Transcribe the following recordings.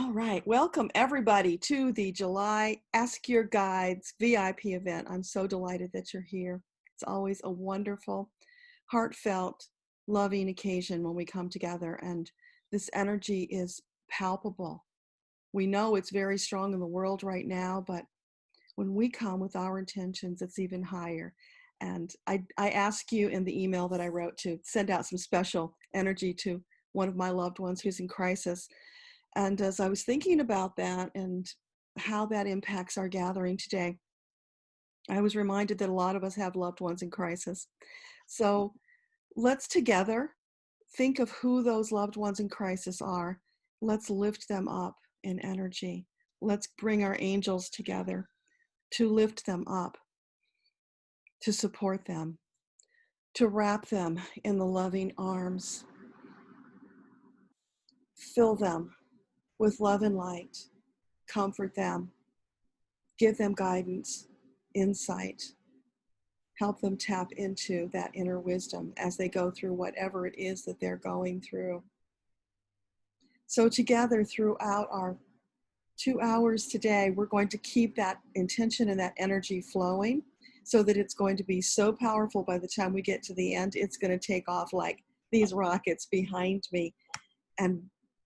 All right. Welcome, everybody, to the July Ask Your Guides VIP event. I'm so delighted that you're here. It's always a wonderful, heartfelt, loving occasion when we come together, and this energy is palpable. We know it's very strong in the world right now, but when we come with our intentions, it's even higher. And I ask you in the email that I wrote to send out some special energy to one of my loved ones who's in crisis. And as I was thinking about that and how that impacts our gathering today, I was reminded that a lot of us have loved ones in crisis. So let's together think of who those loved ones in crisis are. Let's lift them up in energy. Let's bring our angels together to lift them up, to support them, to wrap them in the loving arms. Fill them with love and light. Comfort them. Give them guidance, insight. Help them tap into that inner wisdom as they go through whatever it is that they're going through. So together throughout our 2 hours today, we're going to keep that intention and that energy flowing so that it's going to be so powerful by the time we get to the end, it's going to take off like these rockets behind me and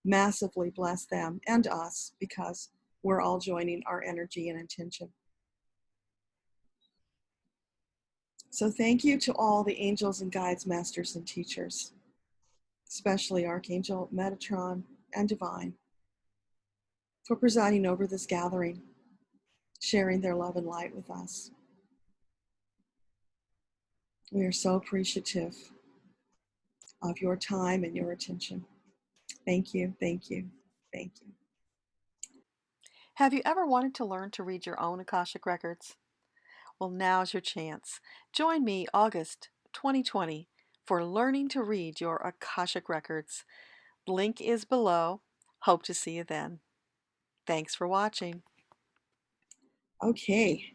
massively bless them and us because we're all joining our energy and intention. So thank you to all the angels and guides, masters and teachers, especially Archangel Metatron and Divine, for presiding over this gathering, sharing their love and light with us. We are so appreciative of your time and your attention. Thank you, thank you, thank you. Have you ever wanted to learn to read your own Akashic Records? Well, now's your chance. Join me August 2020 for Learning to Read Your Akashic Records. Link is below. Hope to see you then. Thanks for watching. Okay,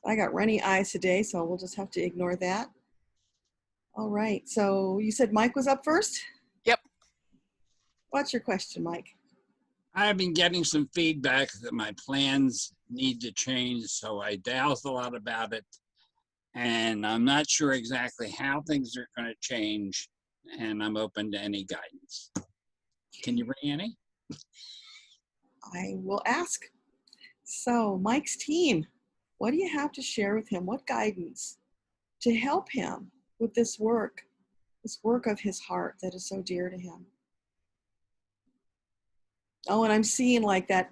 I got runny eyes today, so we'll just have to ignore that. All right, so you said Mike was up first? Yep. What's your question, Mike? I've been getting some feedback that my plans need to change, so I doused a lot about it, and I'm not sure exactly how things are going to change, and I'm open to any guidance. Can you bring any? I will ask. So, Mike's team, what do you have to share with him? What guidance to help him with this work of his heart that is so dear to him? Oh, and I'm seeing like that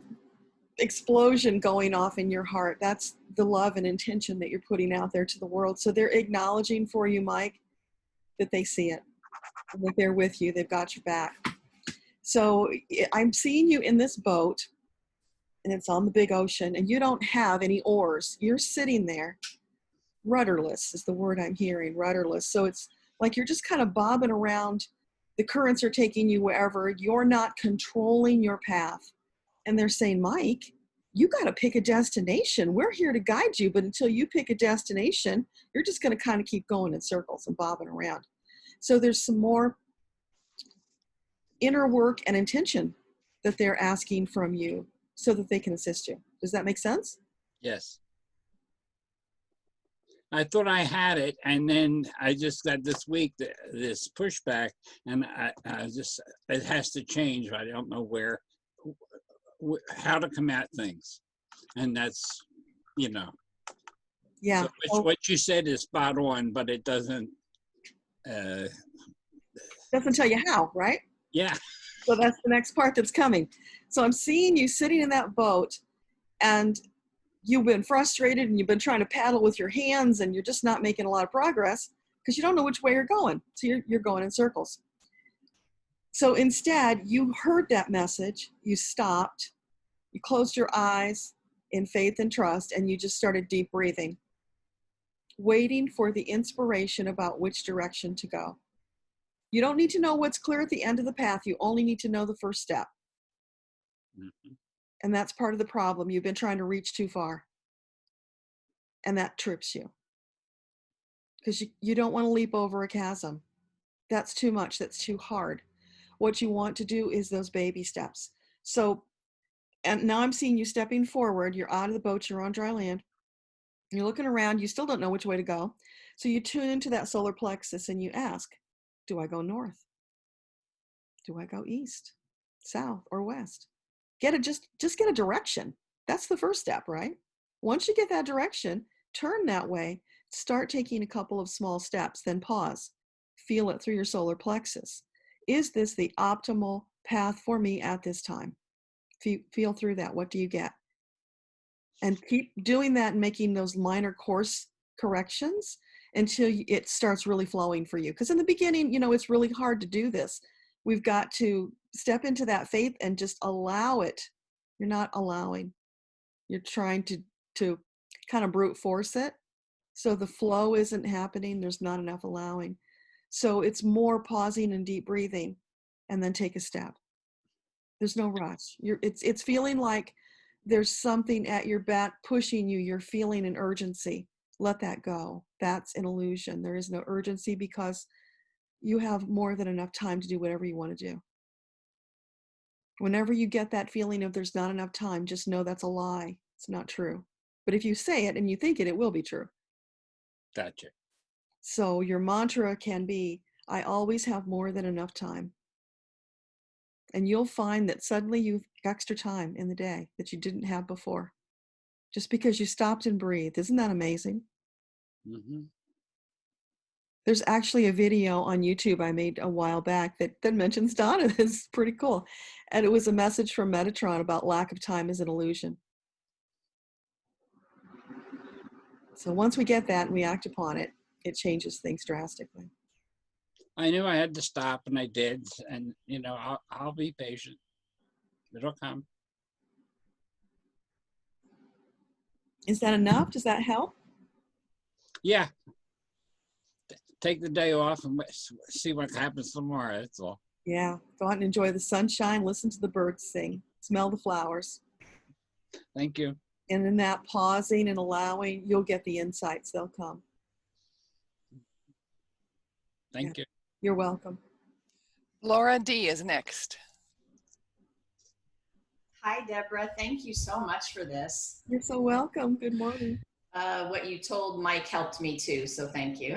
explosion going off in your heart. That's the love and intention that you're putting out there to the world. So they're acknowledging for you, Mike, that they see it, that they're with you, they've got your back. So I'm seeing you in this boat, and it's on the big ocean, and you don't have any oars. You're sitting there. Rudderless is the word I'm hearing, rudderless. So it's like you're just kind of bobbing around. The currents are taking you wherever. You're not controlling your path. And they're saying, Mike, you got to pick a destination. We're here to guide you, but until you pick a destination, you're just going to kind of keep going in circles and bobbing around. So there's some more inner work and intention that they're asking from you so that they can assist you. Does that make sense? Yes. I thought I had it, and then I just got this week this pushback, and I just, it has to change. I don't know how to come at things, and that's, Yeah. So what you said is spot on, but it doesn't tell you how, right? Yeah. So that's the next part that's coming. So I'm seeing you sitting in that boat, and you've been frustrated, and you've been trying to paddle with your hands, and you're just not making a lot of progress because you don't know which way you're going. So you're going in circles. So instead, you heard that message, you stopped, you closed your eyes in faith and trust, and you just started deep breathing, waiting for the inspiration about which direction to go. You don't need to know what's clear at the end of the path. You only need to know the first step. Mm-hmm. And that's part of the problem. You've been trying to reach too far. And that trips you. Because you don't want to leap over a chasm. That's too much. That's too hard. What you want to do is those baby steps. So And now I'm seeing you stepping forward. You're out of the boat. You're on dry land. You're looking around. You still don't know which way to go. So you tune into that solar plexus and you ask, do I go north? Do I go east, south, or west? Just get a direction. That's the first step, right? Once you get that direction, turn that way, start taking a couple of small steps, then pause. Feel it through your solar plexus. Is this the optimal path for me at this time? Feel through that. What do you get? And keep doing that and making those minor course corrections until it starts really flowing for you. Because in the beginning, it's really hard to do this. We've got to step into that faith and just allow it. You're not allowing. You're trying to kind of brute force it. So the flow isn't happening. There's not enough allowing. So it's more pausing and deep breathing and then take a step. There's no rush. It's feeling like there's something at your back pushing you. You're feeling an urgency. Let that go. That's an illusion. There is no urgency because you have more than enough time to do whatever you want to do. Whenever you get that feeling of there's not enough time, just know that's a lie. It's not true. But if you say it and you think it, it will be true. Gotcha. So your mantra can be, I always have more than enough time. And you'll find that suddenly you've extra time in the day that you didn't have before. Just because you stopped and breathed. Isn't that amazing? Mm-hmm. There's actually a video on YouTube I made a while back that mentions Donna. It's pretty cool. And it was a message from Metatron about lack of time is an illusion. So once we get that and we act upon it, it changes things drastically. I knew I had to stop, and I did. And I'll be patient. It'll come. Is that enough? Does that help? Yeah. Take the day off and see what happens tomorrow. That's all. Yeah. Go out and enjoy the sunshine. Listen to the birds sing. Smell the flowers. Thank you. And in that pausing and allowing, you'll get the insights. They'll come. Thank you. You're welcome. Laura D. is next. Hi, Deborah. Thank you so much for this. You're so welcome. Good morning. What you told Mike helped me too, so thank you.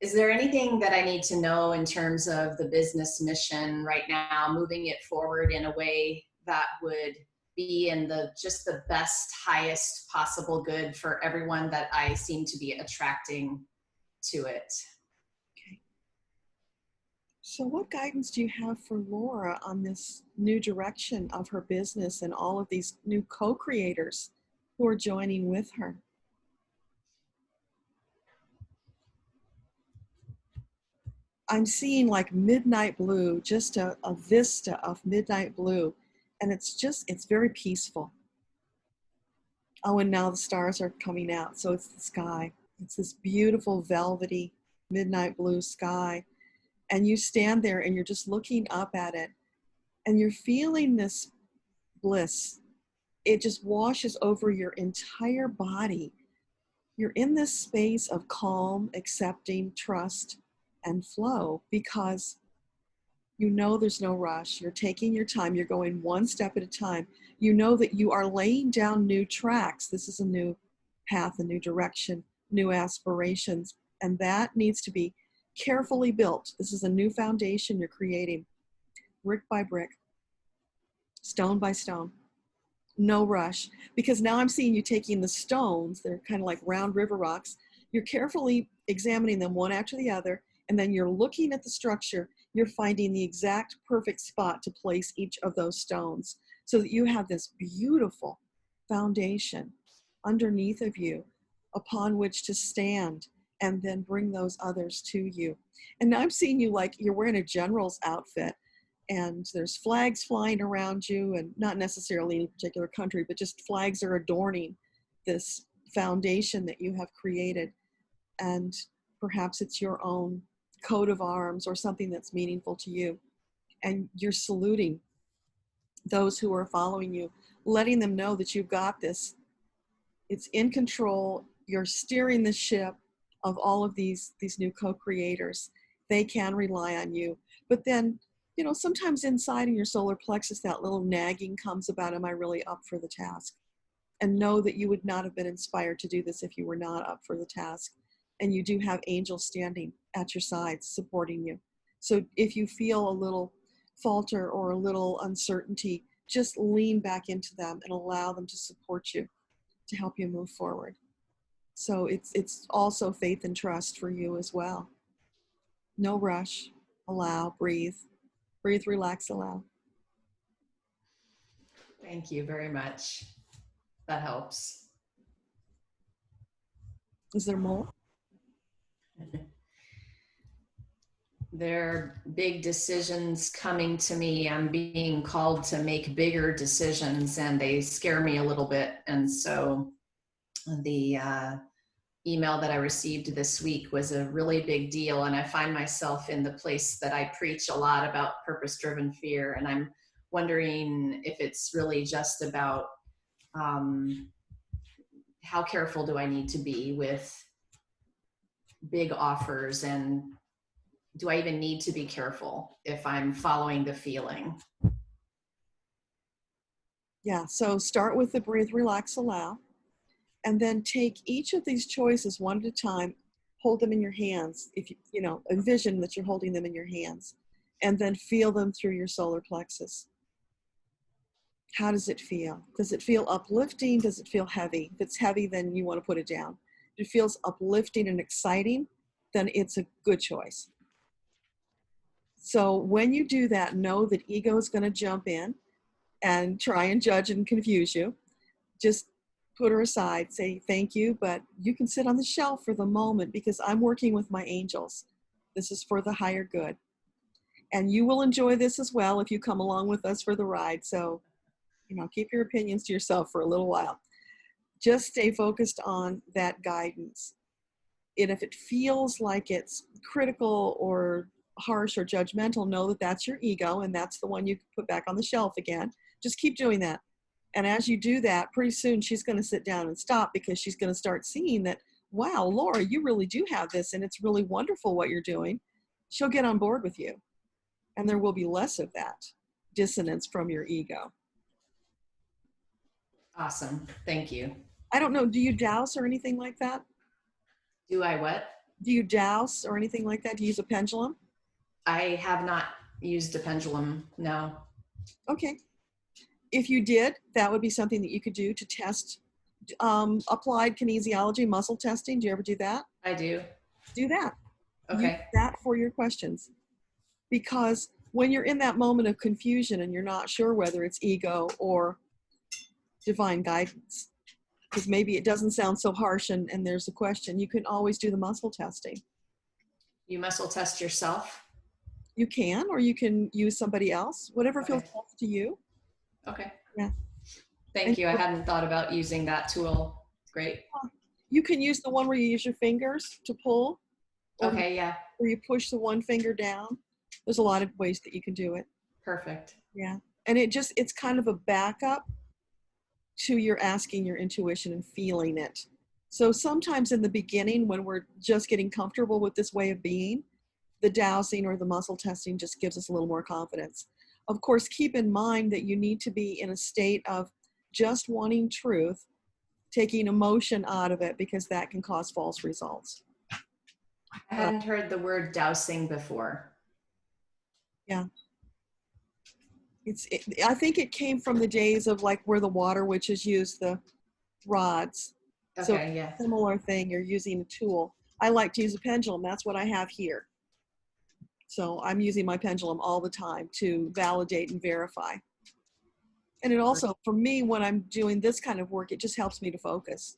Is there anything that I need to know in terms of the business mission right now, moving it forward in a way that would be in just the best, highest possible good for everyone that I seem to be attracting to it? Okay. So what guidance do you have for Laura on this new direction of her business and all of these new co-creators who are joining with her? I'm seeing like midnight blue, just a vista of midnight blue. And it's very peaceful. Oh, and now the stars are coming out. So it's the sky. It's this beautiful velvety midnight blue sky. And you stand there and you're just looking up at it. And you're feeling this bliss. It just washes over your entire body. You're in this space of calm, accepting, trust, and flow because you know there's no rush. You're taking your time. You're going one step at a time. You know that you are laying down new tracks. This is a new path, a new direction, new aspirations. And that needs to be carefully built. This is a new foundation you're creating, brick by brick, stone by stone. No rush, because now I'm seeing you taking the stones, they're kind of like round river rocks. You're carefully examining them one after the other, and then you're looking at the structure. You're finding the exact perfect spot to place each of those stones so that you have this beautiful foundation underneath of you upon which to stand and then bring those others to you. And now I'm seeing you like you're wearing a general's outfit. And there's flags flying around you, and not necessarily any particular country, but just flags are adorning this foundation that you have created. And perhaps it's your own coat of arms or something that's meaningful to you. And you're saluting those who are following you, letting them know that you've got this. It's in control. You're steering the ship of all of these new co-creators. They can rely on you. But then, you know, sometimes inside in your solar plexus, that little nagging comes about, am I really up for the task? And know that you would not have been inspired to do this if you were not up for the task. And you do have angels standing at your sides supporting you. So if you feel a little falter or a little uncertainty, just lean back into them and allow them to support you, to help you move forward. So it's also faith and trust for you as well. No rush. Allow, breathe. Breathe, relax, allow. Thank you very much. That helps. Is there more? There are big decisions coming to me. I'm being called to make bigger decisions, and they scare me a little bit. And so the email that I received this week was a really big deal. And I find myself in the place that I preach a lot about purpose-driven fear. And I'm wondering if it's really just about how careful do I need to be with big offers, and do I even need to be careful if I'm following the feeling? Yeah, so start with the breathe, relax, allow, and then take each of these choices one at a time, hold them in your hands. If you know, envision that you're holding them in your hands, and then feel them through your solar plexus. How does it feel? Does it feel uplifting? Does it feel heavy? If it's heavy, then you want to put it down. If it feels uplifting and exciting, then it's a good choice. So when you do that, know that ego is going to jump in and try and judge and confuse you. Just put her aside, say thank you, but you can sit on the shelf for the moment because I'm working with my angels. This is for the higher good. And you will enjoy this as well if you come along with us for the ride. So, you know, keep your opinions to yourself for a little while. Just stay focused on that guidance. And if it feels like it's critical or harsh or judgmental, know that that's your ego, and that's the one you put back on the shelf again. Just keep doing that. And as you do that, pretty soon she's going to sit down and stop, because she's going to start seeing that, wow, Laura, you really do have this, and it's really wonderful what you're doing. She'll get on board with you, and there will be less of that dissonance from your ego. Awesome. Thank you. I don't know, do you dowse or anything like that? Do I what? Do you dowse or anything like that? Do you use a pendulum? I have not used a pendulum, no. Okay. If you did, that would be something that you could do to test applied kinesiology, muscle testing. Do you ever do that? I do. Do that. Okay. Use that for your questions. Because when you're in that moment of confusion and you're not sure whether it's ego or divine guidance, because maybe it doesn't sound so harsh and there's a question, you can always do the muscle testing. You muscle test yourself? You can, or you can use somebody else, whatever Okay. feels best to you. Okay. Yeah. Thank you. I hadn't thought about using that tool. Great. You can use the one where you use your fingers to pull. Okay, yeah. Where you push the one finger down. There's a lot of ways that you can do it. Perfect. Yeah. And it's kind of a backup to your asking your intuition and feeling it. So sometimes in the beginning, when we're just getting comfortable with this way of being, the dowsing or the muscle testing just gives us a little more confidence. Of course, keep in mind that you need to be in a state of just wanting truth, taking emotion out of it, because that can cause false results. I hadn't heard the word dowsing before. Yeah. I think it came from the days of like where the water witches used the rods. Okay, So yeah. similar thing, you're using a tool. I like to use a pendulum. That's what I have here. So I'm using my pendulum all the time to validate and verify. And it also, for me, when I'm doing this kind of work, it just helps me to focus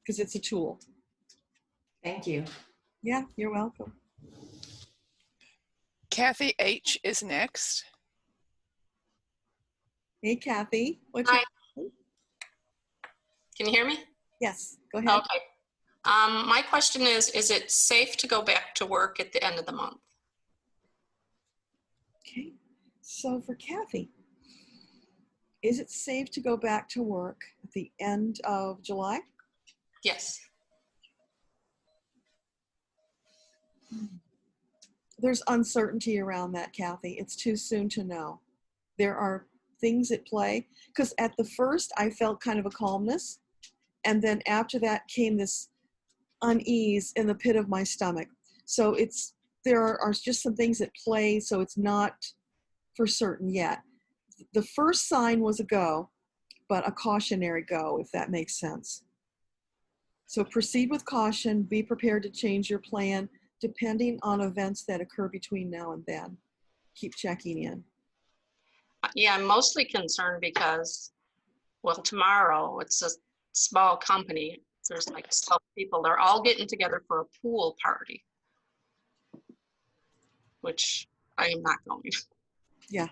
because it's a tool. Thank you. Yeah, you're welcome. Kathy H. is next. Hey, Kathy. What's Hi. your... Can you hear me? Yes, go ahead. Okay. My question is it safe to go back to work at the end of the month? Okay. So for Kathy, is it safe to go back to work at the end of July? Yes. there's uncertainty around that, Kathy. It's too soon to know. There are things at play, because at the first I felt kind of a calmness, and then after that came this unease in the pit of my stomach. So there are just some things at play, so it's not for certain yet. The first sign was a go, but a cautionary go, if that makes sense. So proceed with caution, be prepared to change your plan depending on events that occur between now and then. Keep checking in. Yeah, I'm mostly concerned because, well, tomorrow it's a small company. There's like 12 people. They're all getting together for a pool party, which I am not going. Yeah,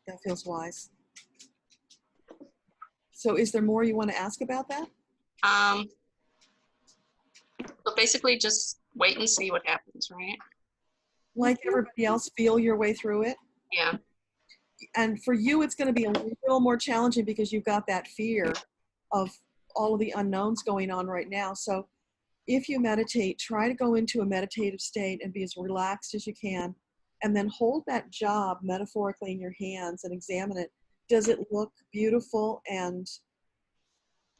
that feels wise. So is there more you want to ask about that? So basically just wait and see what happens, right? Like everybody else, feel your way through it. Yeah. And for you, it's going to be a little more challenging because you've got that fear of all of the unknowns going on right now. So if you meditate, try to go into a meditative state and be as relaxed as you can, and then hold that job metaphorically in your hands and examine it. Does it look beautiful and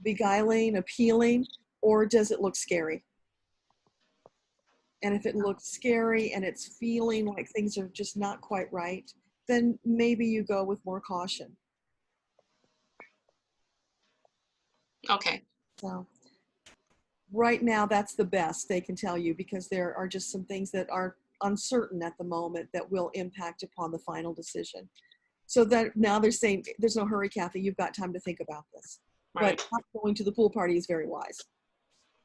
beguiling, appealing, or does it look scary? And if it looks scary and it's feeling like things are just not quite right, then maybe you go with more caution. Okay. So right now, that's the best they can tell you, because there are just some things that are uncertain at the moment that will impact upon the final decision. So that now they're saying, there's no hurry, Kathy, you've got time to think about this. Right. But not going to the pool party is very wise.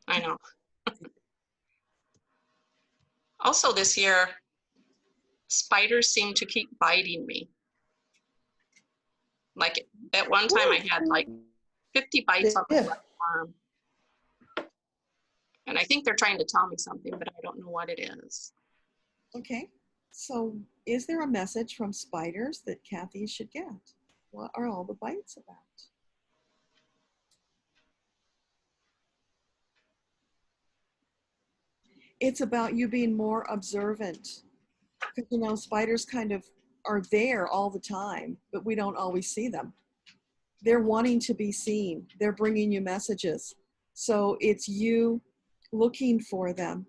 I know. Also this year, spiders seem to keep biting me. Like at one time I had like 50 bites on the left arm. And I think they're trying to tell me something, but I don't know what it is. Okay, so is there a message from spiders that Kathy should get? What are all the bites about? It's about you being more observant. Because, you know, spiders kind of are there all the time, but we don't always see them. They're wanting to be seen. They're bringing you messages. So it's you looking for them,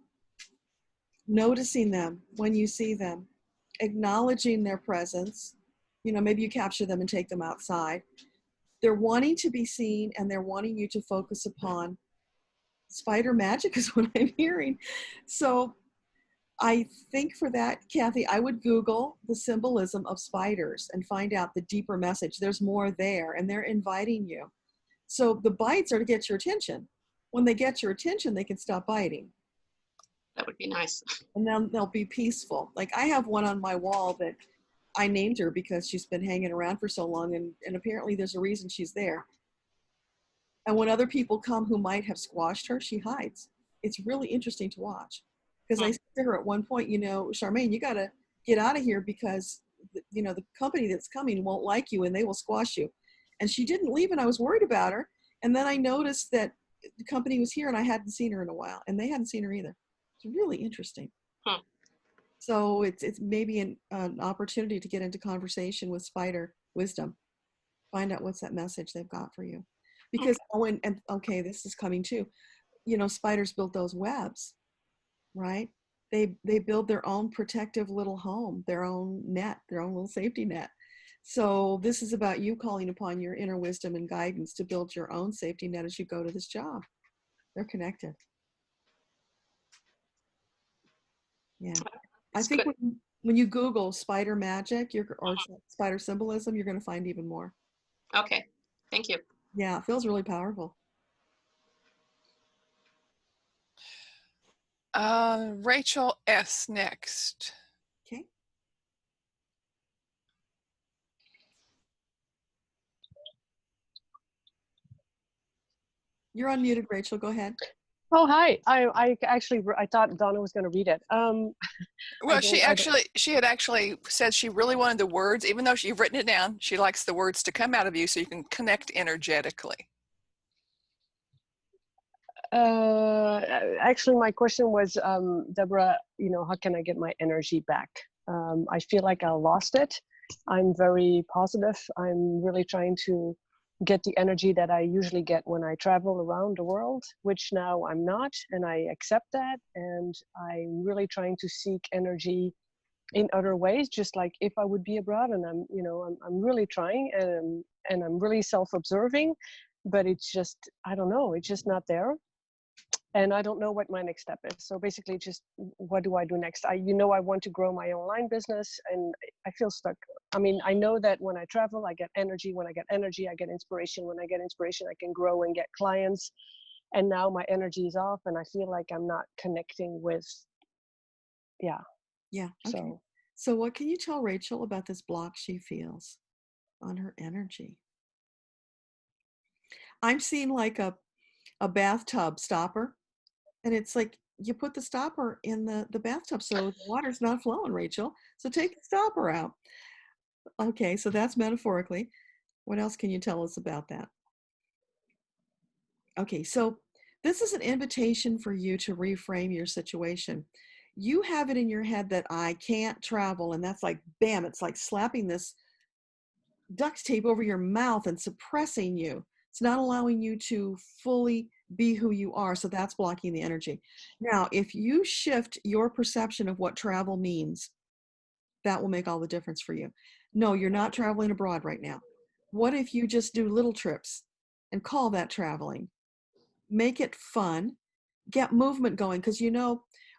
noticing them when you see them, acknowledging their presence. You know, maybe you capture them and take them outside. They're wanting to be seen, and they're wanting you to focus upon spider magic is what I'm hearing. So I think for that, Kathy, I would Google the symbolism of spiders and find out the deeper message. There's more there, and they're inviting you. So the bites are to get your attention. When they get your attention, they can stop biting. That would be nice. And then they'll be peaceful. Like I have one on my wall that I named her because she's been hanging around for so long, and apparently there's a reason she's there. And when other people come who might have squashed her, she hides. It's really interesting to watch. Because I said to her at one point, you know, Charmaine, you got to get out of here because, you know, the company that's coming won't like you and they will squash you. And she didn't leave, and I was worried about her. And then I noticed that the company was here and I hadn't seen her in a while, and they hadn't seen her either. It's really interesting. So it's maybe an opportunity to get into conversation with spider wisdom. Find out what's that message they've got for you. Because, okay, this is coming too. You know, spiders build those webs, right? They build their own protective little home, their own net, their own little safety net. So this is about you calling upon your inner wisdom and guidance to build your own safety net as you go to this job. They're connected. Yeah. I think when you Google spider magic or spider symbolism, you're going to find even more. Okay. Thank you. Yeah, it feels really powerful. Rachel S. next. Okay. You're unmuted, Rachel. Go ahead. Oh, hi. I thought Donna was going to read it. Well, she had actually said she really wanted the words, even though you've written it down, she likes the words to come out of you so you can connect energetically. Actually, my question was, Deborah, how can I get my energy back? I feel like I lost it. I'm very positive. I'm really trying to get the energy that I usually get when I travel around the world, which now I'm not, and I accept that. And I'm really trying to seek energy in other ways, just like if I would be abroad. And I'm really trying, and I'm really self-observing, but it's just, I don't know, it's just not there. And I don't know what my next step is. So basically, just what do I do next? I want to grow my online business, and I feel stuck. I mean, I know that when I travel, I get energy. When I get energy, I get inspiration. When I get inspiration, I can grow and get clients. And now my energy is off, and I feel like I'm not connecting with, yeah. Yeah. Okay. So, So what can you tell Rachel about this block she feels on her energy? I'm seeing like a bathtub stopper. And it's like you put the stopper in the bathtub so the water's not flowing, Rachel. So take the stopper out. Okay, so that's metaphorically. What else can you tell us about that? Okay, so this is an invitation for you to reframe your situation. You have it in your head that I can't travel, and that's like, bam, it's like slapping this duct tape over your mouth and suppressing you. It's not allowing you to fully be who you are. So that's blocking the energy. Now, if you shift your perception of what travel means, that will make all the difference for you. No, you're not traveling abroad right now. What if you just do little trips and call that traveling? Make it fun, get movement going, because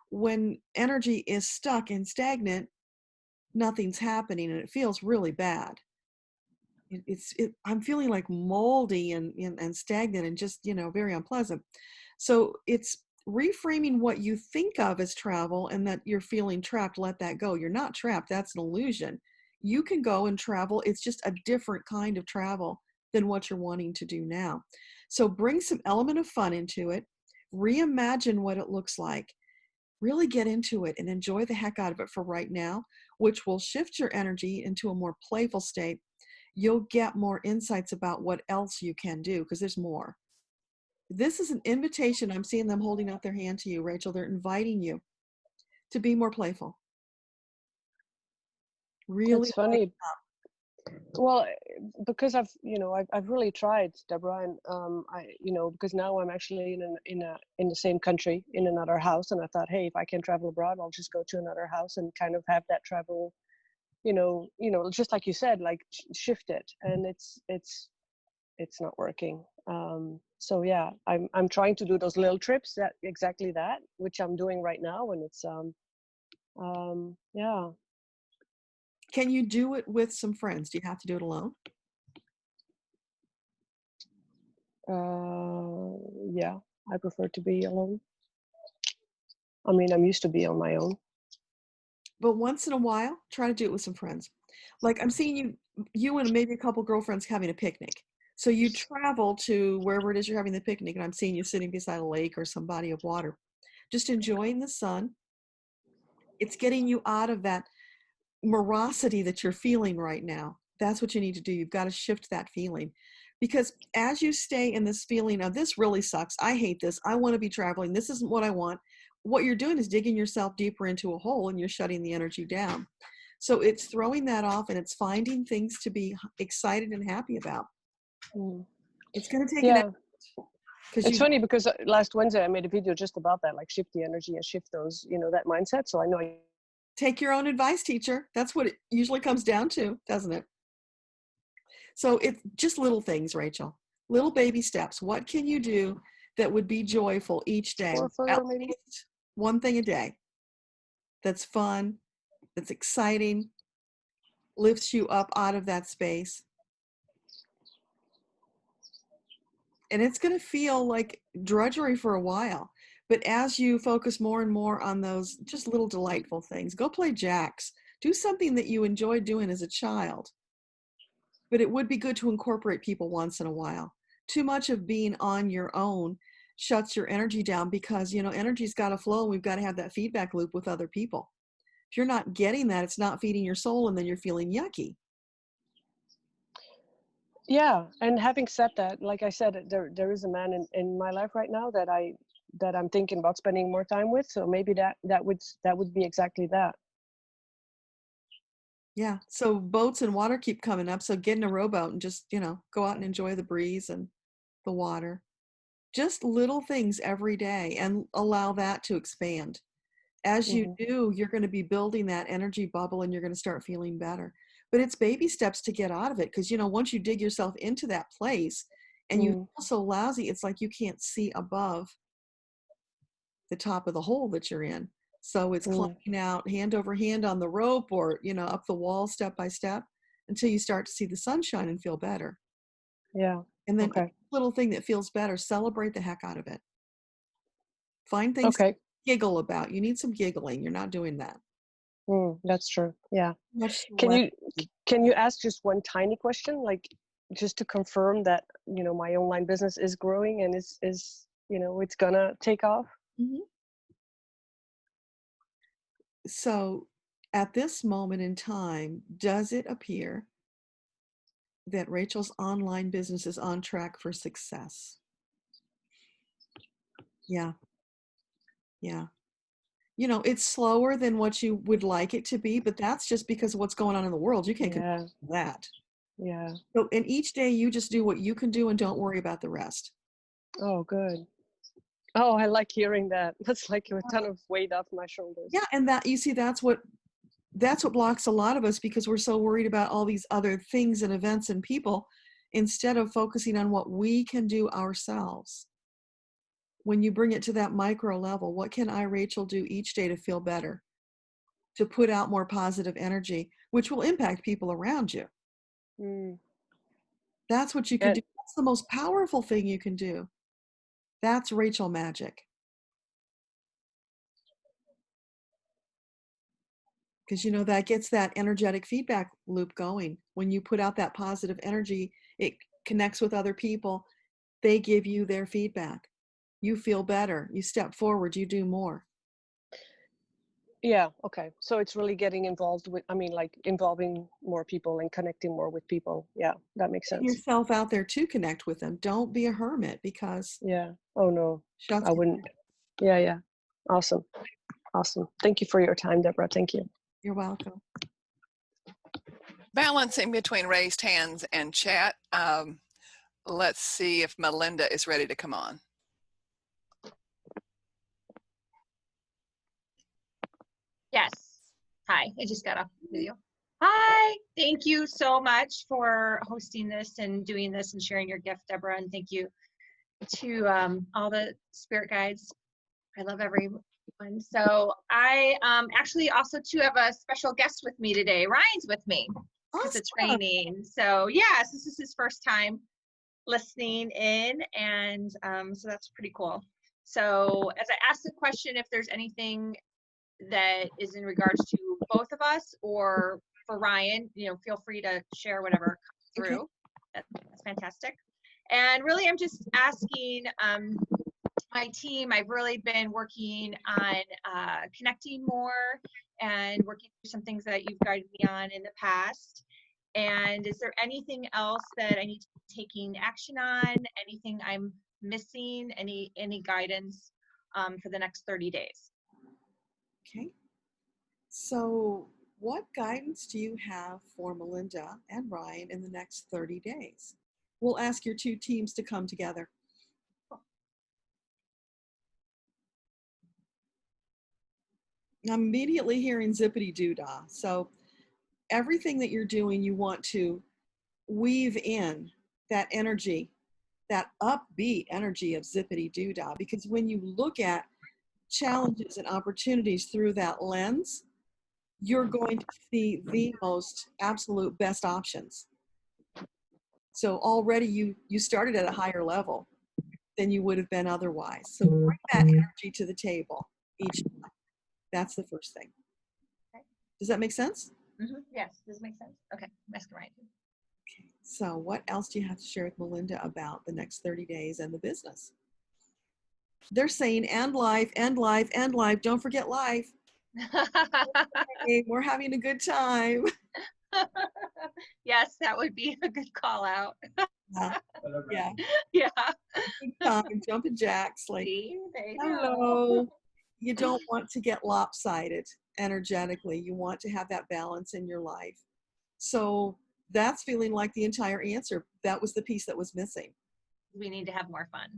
when energy is stuck and stagnant, nothing's happening and it feels really bad. I'm feeling like moldy and stagnant and just, very unpleasant. So it's reframing what you think of as travel, and that you're feeling trapped. Let that go. You're not trapped. That's an illusion. You can go and travel. It's just a different kind of travel than what you're wanting to do now. So bring some element of fun into it. Reimagine what it looks like. Really get into it and enjoy the heck out of it for right now, which will shift your energy into a more playful state. You'll get more insights about what else you can do, because there's more. This is an invitation. I'm seeing them holding out their hand to you, Rachel. They're inviting you to be more playful. Really? it's funny. Well, because I've really tried, Deborah, and because now I'm actually in the same country, in another house, and I thought, hey, if I can travel abroad, I'll just go to another house and kind of have that travel, just like you said, like shift it, and it's not working. So yeah, I'm trying to do those little trips, that exactly that, which I'm doing right now, and it's yeah. Can you do it with some friends? Do you have to do it alone? Yeah, I prefer to be alone. I mean, I'm used to be on my own. But once in a while, try to do it with some friends. Like I'm seeing you and maybe a couple girlfriends having a picnic. So you travel to wherever it is you're having the picnic, and I'm seeing you sitting beside a lake or some body of water, just enjoying the sun. It's getting you out of that morosity that you're feeling right now. That's what you need to do. You've got to shift that feeling, because as you stay in this feeling of this really sucks, I hate this, I want to be traveling, this isn't what I want, what you're doing is digging yourself deeper into a hole, and you're shutting the energy down. So it's throwing that off, and it's finding things to be excited and happy about. It's going to take an effort. It's funny because last Wednesday I made a video just about that, like shift the energy and shift those, that mindset. So I know take your own advice, teacher. That's what it usually comes down to, doesn't it? So it's just little things, Rachel. Little baby steps. What can you do that would be joyful each day? At least one thing a day that's fun, that's exciting, lifts you up out of that space. And it's going to feel like drudgery for a while. But as you focus more and more on those just little delightful things, go play jacks. Do something that you enjoyed doing as a child. But it would be good to incorporate people once in a while. Too much of being on your own shuts your energy down, because, energy's got to flow. We've got to have that feedback loop with other people. If you're not getting that, it's not feeding your soul, and then you're feeling yucky. Yeah, and having said that, like I said, there is a man in my life right now that I that I'm thinking about spending more time with. So maybe that would be exactly that. Yeah. So boats and water keep coming up. So get in a rowboat and just, go out and enjoy the breeze and the water. Just little things every day, and allow that to expand. As you do, you're going to be building that energy bubble, and you're going to start feeling better. But it's baby steps to get out of it. Because, once you dig yourself into that place and you feel so lousy, it's like you can't see above the top of the hole that you're in. So it's climbing out hand over hand on the rope, or, up the wall step by step, until you start to see the sunshine and feel better. Yeah. And then Okay. each little thing that feels better, celebrate the heck out of it. Find things to giggle about. You need some giggling. You're not doing that. That's true. Yeah. Much Can you ask just one tiny question, like just to confirm that my online business is growing and is it's gonna take off? So at this moment in time, does it appear that Rachel's online business is on track for success? Yeah. Yeah. It's slower than what you would like it to be, but that's just because of what's going on in the world. You can't control that. Yeah. So, and each day you just do what you can do and don't worry about the rest. Oh, good. Oh, I like hearing that. That's like a ton of weight off my shoulders. Yeah, and that, you see, that's what blocks a lot of us, because we're so worried about all these other things and events and people, instead of focusing on what we can do ourselves. When you bring it to that micro level, what can I, Rachel, do each day to feel better, to put out more positive energy, which will impact people around you? That's what you can do. That's the most powerful thing you can do. That's Rachel magic. Because, that gets that energetic feedback loop going. When you put out that positive energy, it connects with other people. They give you their feedback. You feel better. You step forward. You do more. Yeah. Okay. So it's really getting involved with, involving more people and connecting more with people. Yeah, that makes sense. Get yourself out there to connect with them. Don't be a hermit, because Oh no, I wouldn't. Yeah. Awesome. Thank you for your time, Deborah. Thank you. You're welcome. Balancing between raised hands and chat. Let's see if Melinda is ready to come on. Yes. Hi, I just got off the video. Hi, thank you so much for hosting this and doing this and sharing your gift, Deborah. And thank you to all the spirit guides. I love everyone. So I actually also too have a special guest with me today. Ryan's with me because it's raining. So yes, this is his first time listening in, and so that's pretty cool. So as I asked the question, if there's anything that is in regards to both of us or for Ryan, feel free to share whatever comes through. Okay. That's fantastic. And really, I'm just asking my team. I've really been working on connecting more and working through some things that you've guided me on in the past. And is there anything else that I need to be taking action on? Anything I'm missing? Any guidance for the next 30 days? Okay. So what guidance do you have for Melinda and Ryan in the next 30 days? We'll ask your two teams to come together. I'm immediately hearing zippity doo-dah. So everything that you're doing, you want to weave in that energy, that upbeat energy of zippity doo-dah, because when you look at challenges and opportunities through that lens, you're going to see the most absolute best options. So already you started at a higher level than you would have been otherwise. So bring that energy to the table each time. That's the first thing. Okay. Does that make sense? Mm-hmm. Yes, this makes sense. Okay, I'm asking Ryan. Okay. So what else do you have to share with Melinda about the next 30 days and the business? They're saying end life, end life, end life. Don't forget life. Hey, we're having a good time. Yes, that would be a good call out. Yeah. Yeah. Big time, jumping jacks, like, See, there you hello. go. You don't want to get lopsided energetically. You want to have that balance in your life. So that's feeling like the entire answer. That was the piece that was missing. We need to have more fun.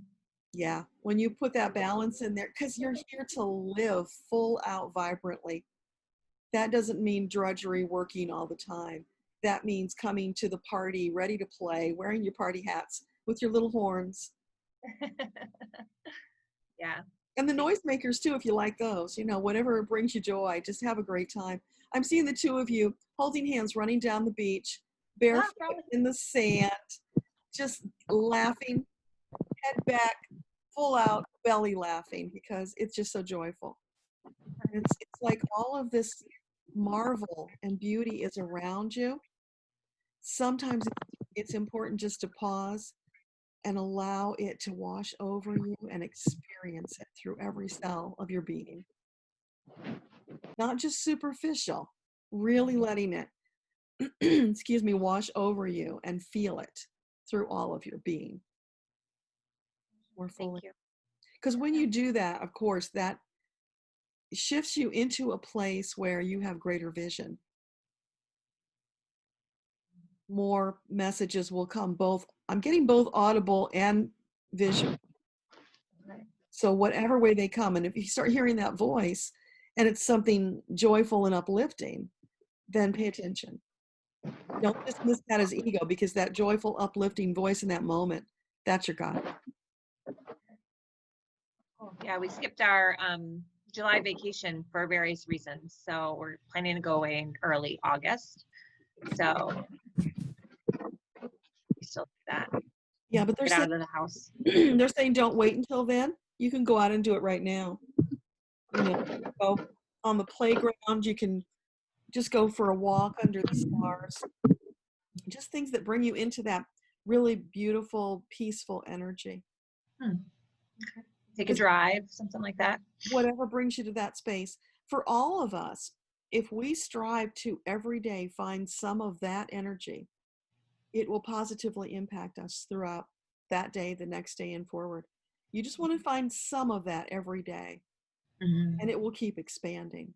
Yeah. When you put that balance in there, because you're here to live full out vibrantly. That doesn't mean drudgery working all the time. That means coming to the party ready to play, wearing your party hats with your little horns. Yeah. And the noisemakers too, if you like those, you know, whatever brings you joy, just have a great time. I'm seeing the two of you holding hands, running down the beach, barefoot in the sand, just laughing, head back, full out belly laughing, because it's just so joyful. It's like all of this marvel and beauty is around you. Sometimes it's important just to pause and allow it to wash over you and experience it through every cell of your being. Not just superficial, really letting it, excuse me, wash over you and feel it through all of your being. More fully. Because when you do that, of course, that shifts you into a place where you have greater vision. More messages will come, both, I'm getting both audible and visual. So whatever way they come, and if you start hearing that voice and it's something joyful and uplifting, then pay attention. Don't dismiss that as ego, because that joyful, uplifting voice in that moment, that's your God. Yeah, we skipped our July vacation for various reasons. So we're planning to go away in early August. So we still do that. Yeah, but get out of the house. They're saying don't wait until then. You can go out and do it right now. You know, go on the playground. You can just go for a walk under the stars. Just things that bring you into that really beautiful, peaceful energy. Okay. Take a drive, something like that. Whatever brings you to that space. For all of us, if we strive to every day find some of that energy, it will positively impact us throughout that day, the next day, and forward. You just want to find some of that every day, and it will keep expanding.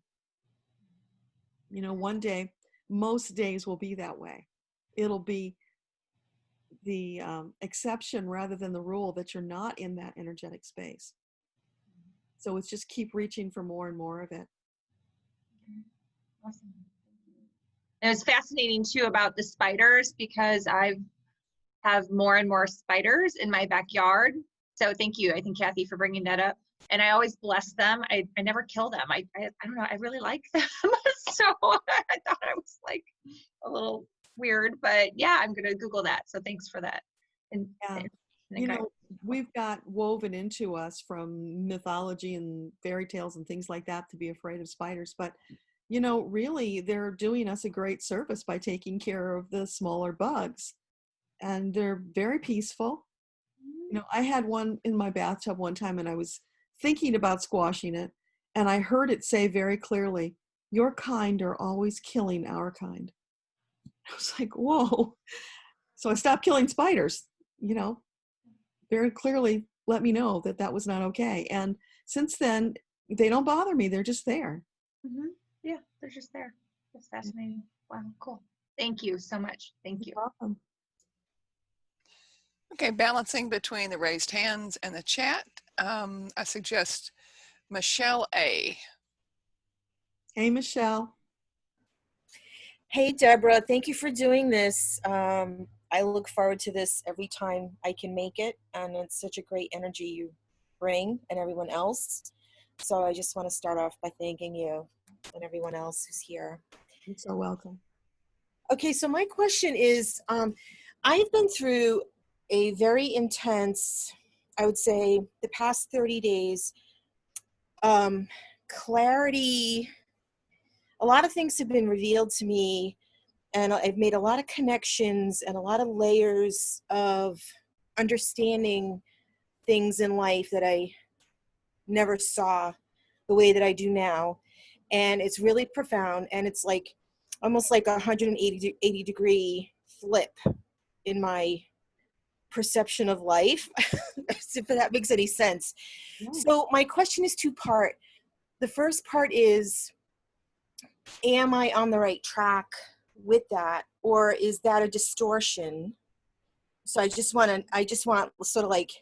You know, one day, most days will be that way. It'll be the exception rather than the rule that you're not in that energetic space. So it's just keep reaching for more and more of it. Awesome. And it's fascinating too about the spiders, because I have more and more spiders in my backyard. So thank you. I think Kathy for bringing that up. And I always bless them. I never kill them. I don't know. I really like them. So I thought I was like a little weird, but yeah, I'm going to Google that. So thanks for that. And you know, we've got woven into us from mythology and fairy tales and things like that to be afraid of spiders. But, you know, really they're doing us a great service by taking care of the smaller bugs. And they're very peaceful. You know, I had one in my bathtub one time and I was thinking about squashing it. And I heard it say very clearly, "Your kind are always killing our kind." I was like, whoa. So I stopped killing spiders, you know, very clearly let me know that that was not okay. And since then, they don't bother me. They're just there. Yeah, they're just there. That's fascinating. Wow, cool. Thank you so much. Thank you. You're welcome. Okay, balancing between the raised hands and the chat. I suggest Michelle A. Hey, Michelle. Hey, Deborah, thank you for doing this. I look forward to this every time I can make it, and it's such a great energy you bring and everyone else. So I just want to start off by thanking you and everyone else who's here. You're so welcome. Okay, so my question is, I've been through a very intense, I would say the past 30 days, clarity. A lot of things have been revealed to me, and I've made a lot of connections and a lot of layers of understanding things in life that I never saw the way that I do now. And it's really profound, and it's like almost like a 180 degree flip in my perception of life, if that makes any sense. Yeah. So my question is two-part. The first part is, am I on the right track with that, or is that a distortion? So I just want sort of like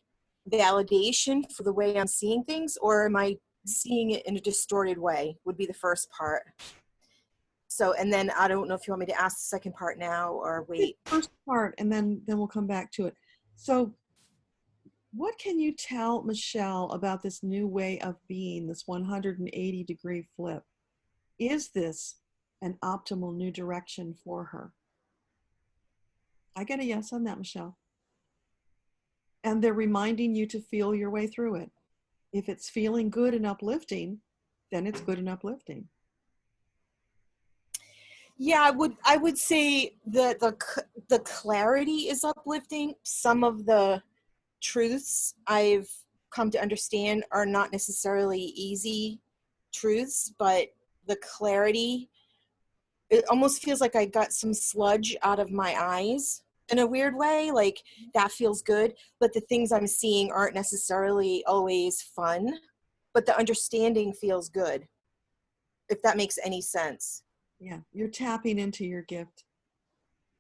validation for the way I'm seeing things, or am I seeing it in a distorted way, would be the first part. So, and then I don't know if you want me to ask the second part now or wait. First part, and then we'll come back to it. So what can you tell Michelle about this new way of being, this 180-degree flip? Is this an optimal new direction for her? I get a yes on that, Michelle. And they're reminding you to feel your way through it. If it's feeling good and uplifting, then it's good and uplifting. Yeah, I would say that the clarity is uplifting. Some of the truths I've come to understand are not necessarily easy truths, but the clarity, it almost feels like I got some sludge out of my eyes in a weird way. Like, that feels good, but the things I'm seeing aren't necessarily always fun, but the understanding feels good, if that makes any sense. Yeah, you're tapping into your gift.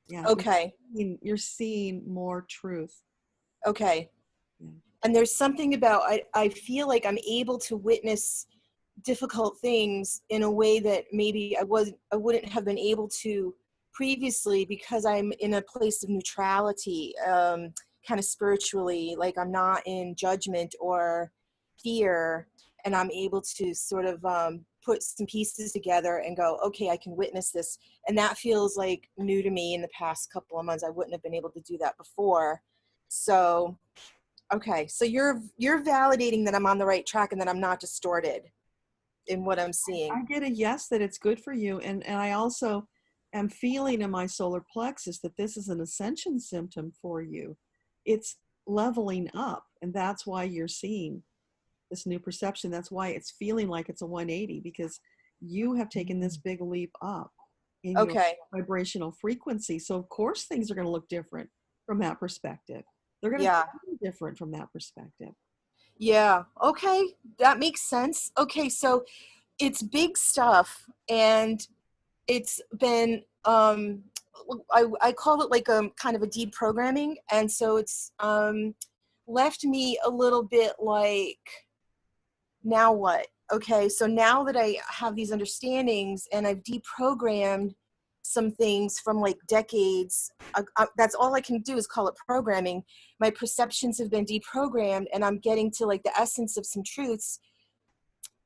Yeah. Okay. You're seeing more truth. Okay. Yeah. And there's something about, I feel like I'm able to witness difficult things in a way that maybe I wouldn't have been able to previously, because I'm in a place of neutrality, kind of spiritually, like I'm not in judgment or fear, and I'm able to sort of put some pieces together and go, okay, I can witness this. And that feels like new to me in the past couple of months. I wouldn't have been able to do that before. So, okay. So you're validating that I'm on the right track and that I'm not distorted in what I'm seeing. I get a yes that it's good for you. And I also am feeling in my solar plexus that this is an ascension symptom for you. It's leveling up, and that's why you're seeing this new perception. That's why it's feeling like it's a 180, because you have taken this big leap up in your vibrational frequency. So of course things are going to look different from that perspective. They're going to feel different from that perspective. Yeah. Okay. That makes sense. Okay. So it's big stuff, and it's been, I call it like a kind of a deprogramming. And so it's left me a little bit like, now what? Okay. So now that I have these understandings and I've deprogrammed some things from like decades, that's all I can do is call it programming. My perceptions have been deprogrammed, and I'm getting to like the essence of some truths.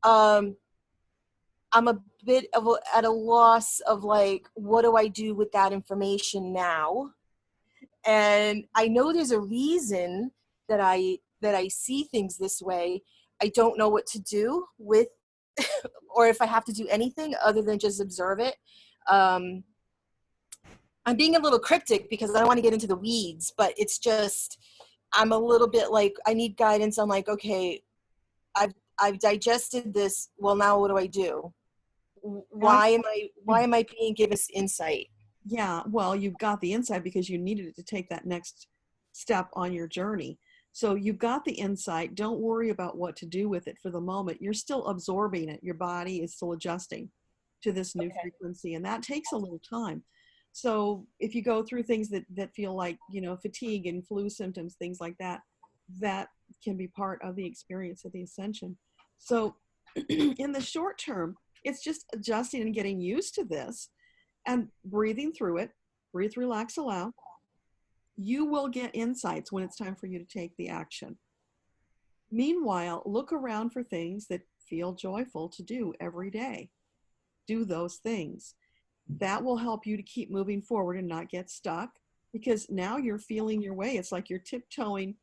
I'm a bit at a loss of like, what do I do with that information now? And I know there's a reason that I see things this way. I don't know what to do with, or if I have to do anything other than just observe it. I'm being a little cryptic because I don't want to get into the weeds, but it's just, I'm a little bit like, I need guidance on like, okay, I've digested this. Well, now what do I do? Why am I being given this insight? Yeah, well, you've got the insight because you needed it to take that next step on your journey. So you've got the insight. Don't worry about what to do with it for the moment. You're still absorbing it. Your body is still adjusting to this new frequency, and that takes a little time. So if you go through things that feel like, fatigue and flu symptoms, things like that, that can be part of the experience of the ascension. So in the short term, it's just adjusting and getting used to this and breathing through it. Breathe, relax, allow. You will get insights when it's time for you to take the action. Meanwhile, look around for things that feel joyful to do every day. Do those things. That will help you to keep moving forward and not get stuck, because now you're feeling your way. It's like you're tiptoeing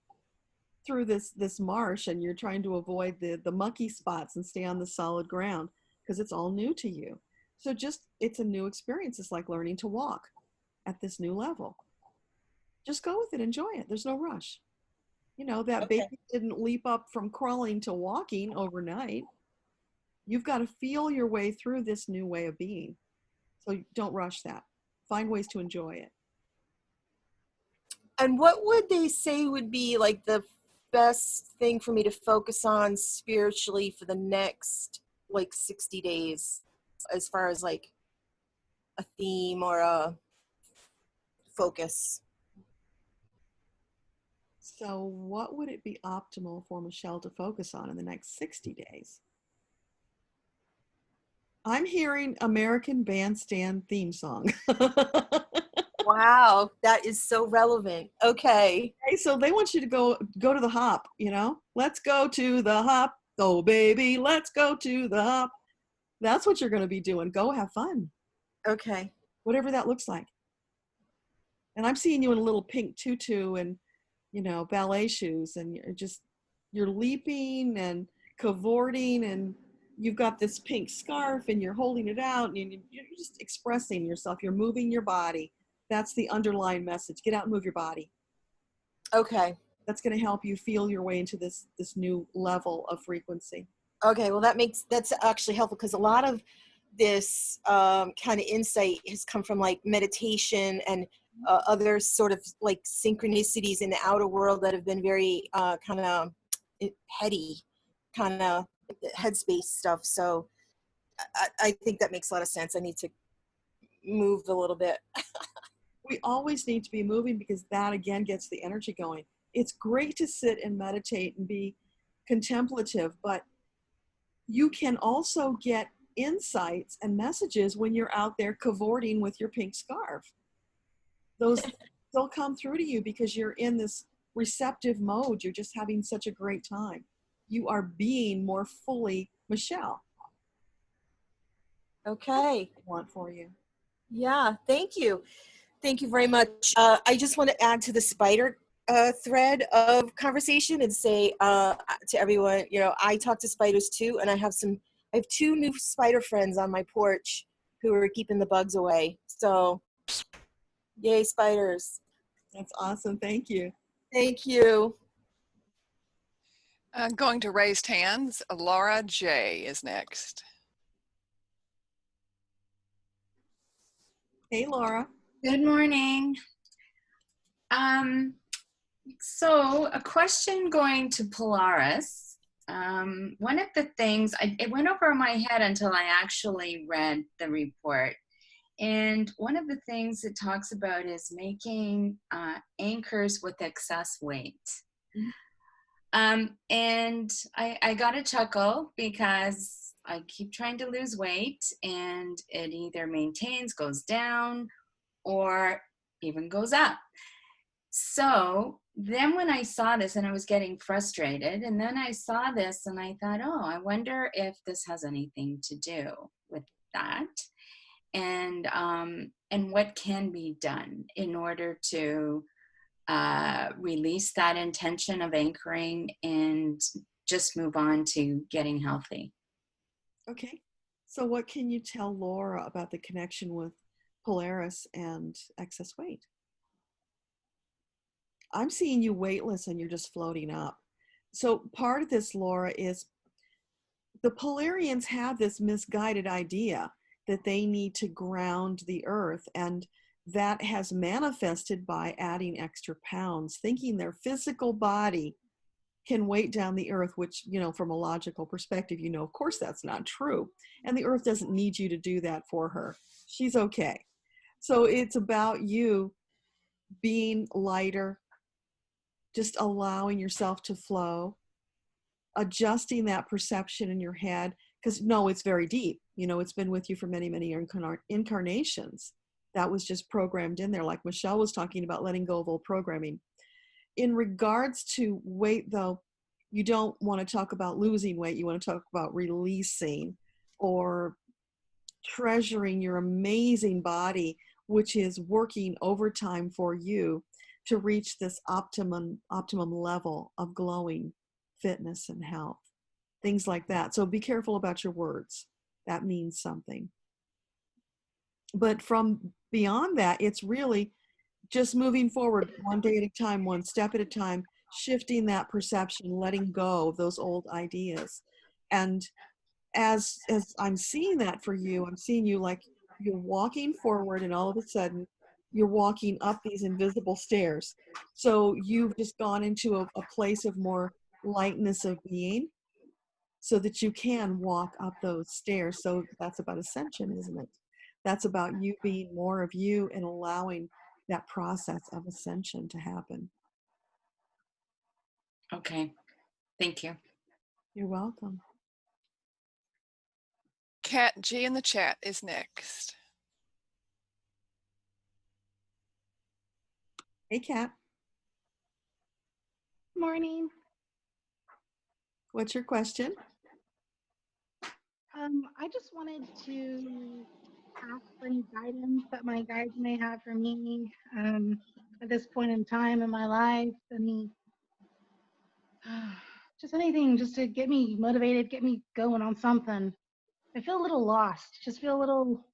through this marsh, and you're trying to avoid the mucky spots and stay on the solid ground because it's all new to you. So it's a new experience. It's like learning to walk at this new level. Just go with it, enjoy it. There's no rush. That baby didn't leap up from crawling to walking overnight. You've got to feel your way through this new way of being. So don't rush that. Find ways to enjoy it. And what would they say would be like the best thing for me to focus on spiritually for the next like 60 days, as far as like a theme or a focus? So what would it be optimal for Michelle to focus on in the next 60 days? I'm hearing American Bandstand theme song. Wow, that is so relevant. Okay. Okay, so they want you to go to the hop, you know? Let's go to the hop. Oh, baby, let's go to the hop. That's what you're going to be doing. Go have fun, Okay. whatever that looks like. And I'm seeing you in a little pink tutu and, you know, ballet shoes, and you're leaping and cavorting, and you've got this pink scarf and you're holding it out and you're just expressing yourself. You're moving your body. That's the underlying message. Get out and move your body. Okay. That's going to help you feel your way into this new level of frequency. Okay. Well, that's actually helpful, because a lot of this kind of insight has come from like meditation and other sort of like synchronicities in the outer world that have been very kind of heady, kind of headspace stuff. So I think that makes a lot of sense. I need to move a little bit. We always need to be moving, because that again gets the energy going. It's great to sit and meditate and be contemplative, but you can also get insights and messages when you're out there cavorting with your pink scarf. They'll come through to you because you're in this receptive mode. You're just having such a great time. You are being more fully Michelle. Okay. I want for you. Yeah. Thank you. Thank you very much. I just want to add to the spider thread of conversation and say to everyone, you know, I talk to spiders too, and I have 2 new spider friends on my porch who are keeping the bugs away. So, yay, spiders. That's awesome. Thank you. Thank you. Going to raised hands. Laura J is next. Hey, Laura. Good morning. So a question going to Polaris. One of the things, it went over my head until I actually read the report. And one of the things it talks about is making anchors with excess weight. And I got a chuckle because I keep trying to lose weight, and it either maintains, goes down, or even goes up. So then when I saw this, and I was getting frustrated, and then I saw this and I thought, oh, I wonder if this has anything to do with that, and what can be done in order to release that intention of anchoring and just move on to getting healthy. Okay. So what can you tell Laura about the connection with Polaris and excess weight? I'm seeing you weightless and you're just floating up. So part of this, Laura, is the Polarians have this misguided idea that they need to ground the earth, and that has manifested by adding extra pounds, thinking their physical body can weight down the earth, which, you know, from a logical perspective, you know, of course that's not true. And the earth doesn't need you to do that for her. She's okay. So it's about you being lighter, just allowing yourself to flow, adjusting that perception in your head, because no, it's very deep. You know, it's been with you for many, many incarnations. That was just programmed in there, like Michelle was talking about, letting go of old programming. In regards to weight, though, you don't want to talk about losing weight. You want to talk about releasing or treasuring your amazing body, which is working overtime for you to reach this optimum level of glowing fitness and health, things like that. So be careful about your words. That means something. But from beyond that, it's really just moving forward one day at a time, one step at a time, shifting that perception, letting go of those old ideas. And as I'm seeing that for you, I'm seeing you like you're walking forward, and all of a sudden you're walking up these invisible stairs. So you've just gone into a place of more lightness of being so that you can walk up those stairs. So that's about ascension, isn't it? That's about you being more of you and allowing that process of ascension to happen. Okay. Thank you. You're welcome. Kat G in the chat is next. Hey, Kat. Morning. What's your question? I just wanted to ask for any guidance that my guides may have for me at this point in time in my life. Just anything just to get me motivated, get me going on something. I feel a little lost, just feel a little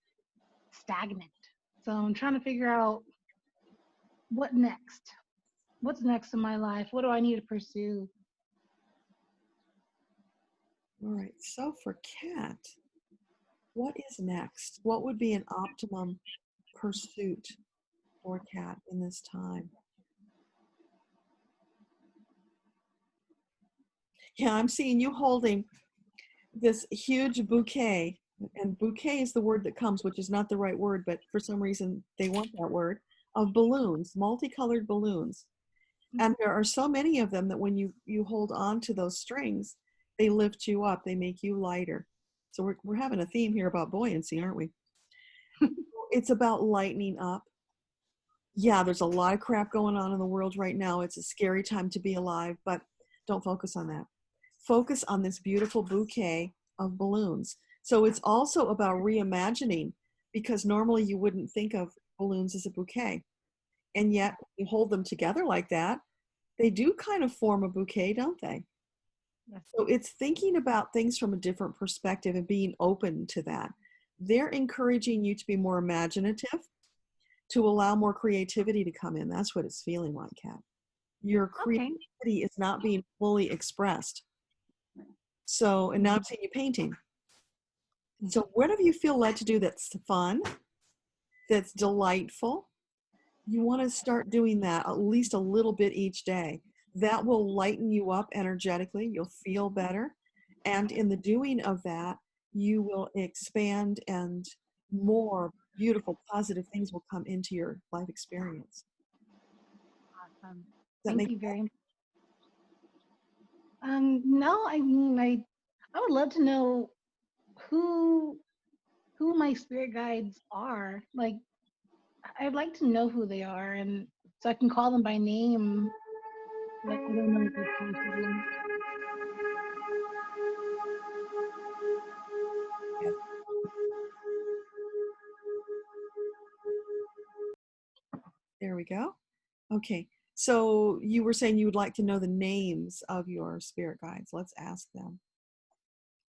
stagnant. So I'm trying to figure out what next. What's next in my life? What do I need to pursue? All right, so for Kat, what is next? What would be an optimum pursuit for Kat in this time? Yeah, I'm seeing you holding this huge bouquet, and bouquet is the word that comes, which is not the right word, but for some reason they want that word, of balloons, multicolored balloons. And there are so many of them that when you hold on to those strings, they lift you up, they make you lighter. So we're having a theme here about buoyancy, aren't we? It's about lightening up. Yeah, there's a lot of crap going on in the world right now. It's a scary time to be alive, but don't focus on that. Focus on this beautiful bouquet of balloons. So it's also about reimagining, because normally you wouldn't think of balloons as a bouquet. And yet you hold them together like that, they do kind of form a bouquet, don't they? Yes. So it's thinking about things from a different perspective and being open to that. They're encouraging you to be more imaginative, to allow more creativity to come in. That's what it's feeling like, Kat. Your creativity is not being fully expressed. So, and now I'm seeing you painting. So whatever you feel led to do that's fun, that's delightful, you want to start doing that at least a little bit each day. That will lighten you up energetically. You'll feel better. And in the doing of that, you will expand and more beautiful, positive things will come into your life experience. Awesome. Does that Thank make you sense? very much. No, I mean, I would love to know who my spirit guides are. Like, I'd like to know who they are, and so I can call them by name. Like, I don't know if it's possible. Yeah. There we go. Okay. So you were saying you would like to know the names of your spirit guides. Let's ask them.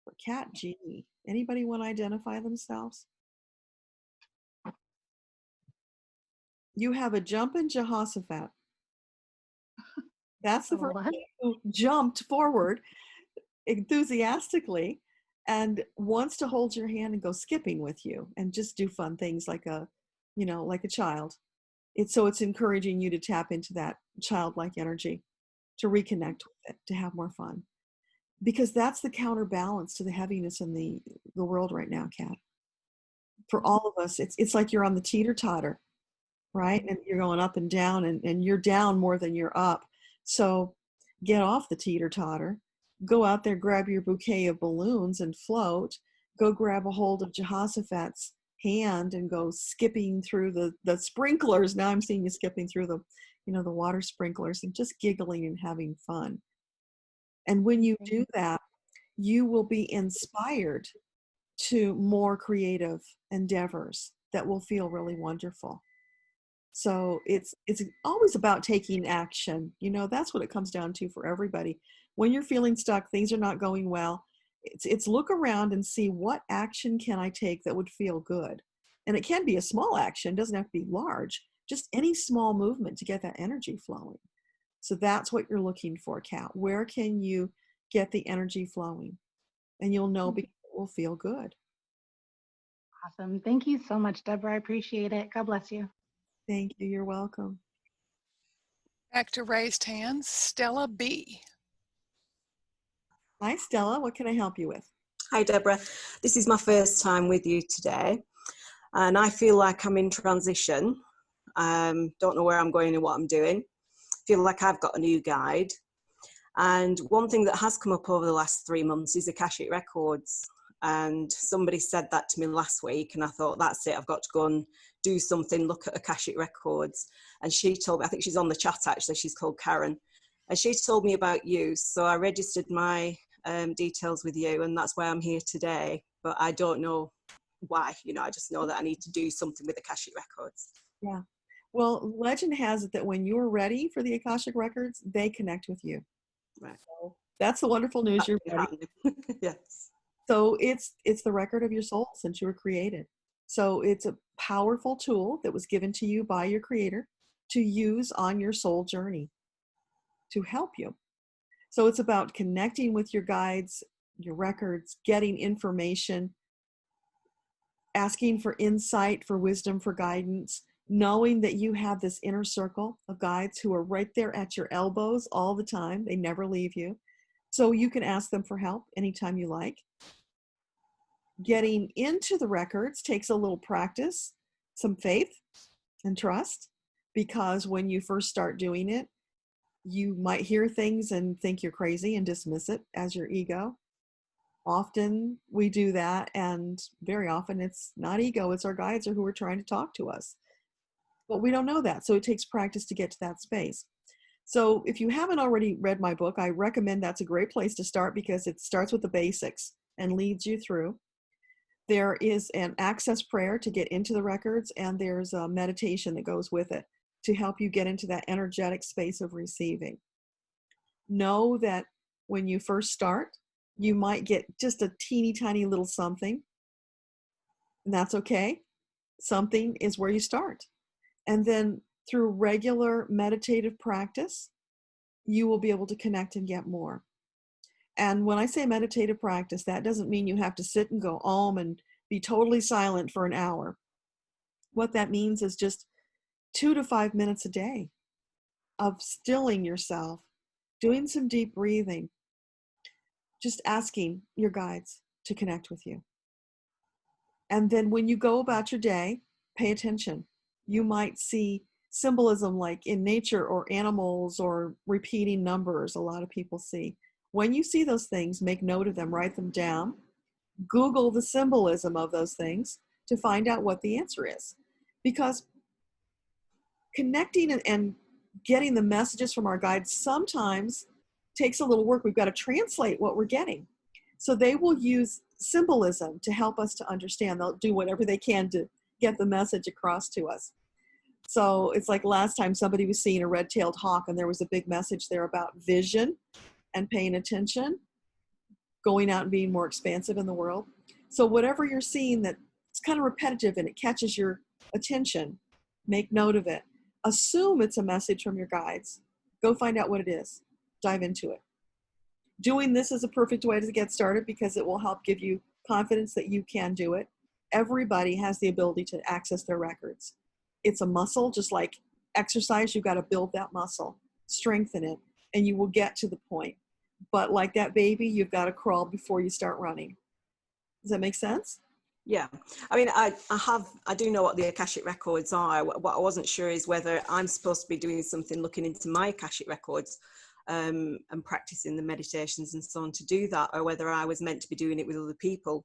For Kat G, anybody want to identify themselves? You have a jumping Jehoshaphat. That's the first one who jumped forward enthusiastically and wants to hold your hand and go skipping with you and just do fun things like a child. It's encouraging you to tap into that childlike energy, to reconnect with it, to have more fun. Because that's the counterbalance to the heaviness in the world right now, Kat. For all of us, it's like you're on the teeter-totter, right? And you're going up and down, and you're down more than you're up. So get off the teeter-totter. Go out there, grab your bouquet of balloons and float. Go grab a hold of Jehoshaphat's hand and go skipping through the sprinklers. Now I'm seeing you skipping through the water sprinklers and just giggling and having fun. And when you do that, you will be inspired to more creative endeavors that will feel really wonderful. So it's always about taking action. That's what it comes down to for everybody. When you're feeling stuck, things are not going well, it's look around and see what action can I take that would feel good. And it can be a small action, doesn't have to be large, just any small movement to get that energy flowing. So that's what you're looking for, Kat. Where can you get the energy flowing? And you'll know because it will feel good. Awesome. Thank you so much, Deborah. I appreciate it. God bless you. Thank you. You're welcome. Back to raised hands, Stella B. Hi, Stella. What can I help you with? Hi, Deborah. This is my first time with you today, and I feel like I'm in transition. Don't know where I'm going and what I'm doing. Feel like I've got a new guide. And one thing that has come up over the last 3 months is Akashic Records. And somebody said that to me last week, and I thought, that's it, I've got to go and do something, look at Akashic Records. And she told me, I think she's on the chat actually, she's called Karen. And she told me about you. So I registered my details with you, and that's why I'm here today. But I don't know why, I just know that I need to do something with Akashic Records. Yeah. Well, legend has it that when you're ready for the Akashic Records, they connect with you. Right. So that's the wonderful news. You're ready. Yes. So it's the record of your soul since you were created. So it's a powerful tool that was given to you by your creator to use on your soul journey to help you. So it's about connecting with your guides, your records, getting information, asking for insight, for wisdom, for guidance, knowing that you have this inner circle of guides who are right there at your elbows all the time. They never leave you. So you can ask them for help anytime you like. Getting into the records takes a little practice, some faith and trust, because when you first start doing it, you might hear things and think you're crazy and dismiss it as your ego. Often we do that, and very often it's not ego, it's our guides or who are trying to talk to us. But we don't know that, so it takes practice to get to that space. So if you haven't already read my book, I recommend that's a great place to start because it starts with the basics and leads you through. There is an access prayer to get into the records, and there's a meditation that goes with it to help you get into that energetic space of receiving. Know that when you first start, you might get just a teeny tiny little something, and that's okay. Something is where you start. And then through regular meditative practice, you will be able to connect and get more. And when I say meditative practice, that doesn't mean you have to sit and go om and be totally silent for an hour. What that means is just 2 to 5 minutes a day of stilling yourself, doing some deep breathing, just asking your guides to connect with you. And then when you go about your day, pay attention. You might see symbolism like in nature or animals or repeating numbers a lot of people see. When you see those things, make note of them, write them down, Google the symbolism of those things to find out what the answer is. Because connecting and getting the messages from our guides sometimes takes a little work. We've got to translate what we're getting. So they will use symbolism to help us to understand. They'll do whatever they can to get the message across to us. So it's like last time somebody was seeing a red-tailed hawk and there was a big message there about vision and paying attention, going out and being more expansive in the world. So whatever you're seeing that's kind of repetitive and it catches your attention, make note of it. Assume it's a message from your guides. Go find out what it is. Dive into it. Doing this is a perfect way to get started because it will help give you confidence that you can do it. Everybody has the ability to access their records. It's a muscle, just like exercise, you've got to build that muscle, strengthen it, and you will get to the point. But like that baby, you've got to crawl before you start running. Does that make sense? Yeah, I mean, I do know what the Akashic Records are. What I wasn't sure is whether I'm supposed to be doing something looking into my Akashic Records and practicing the meditations and so on to do that, or whether I was meant to be doing it with other people.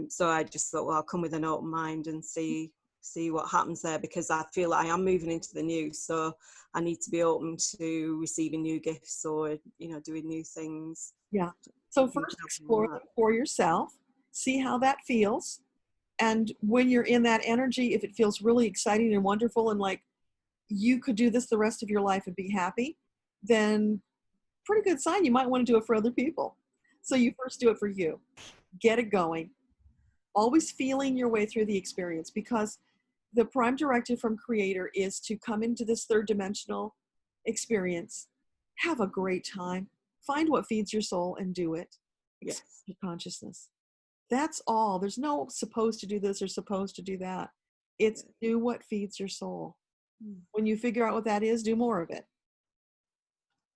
So I just thought, well, I'll come with an open mind and see what happens there, because I feel like I am moving into the new, so I need to be open to receiving new gifts or, doing new things. Yeah. So first explore them for yourself, see how that feels. And when you're in that energy, if it feels really exciting and wonderful and like you could do this the rest of your life and be happy, then pretty good sign you might want to do it for other people. So you first do it for you. Get it going. Always feeling your way through the experience, because the prime directive from Creator is to come into this third dimensional experience, have a great time, find what feeds your soul and do it. Yes. Your consciousness. That's all. There's no supposed to do this or supposed to do that. It's do what feeds your soul. When you figure out what that is, do more of it.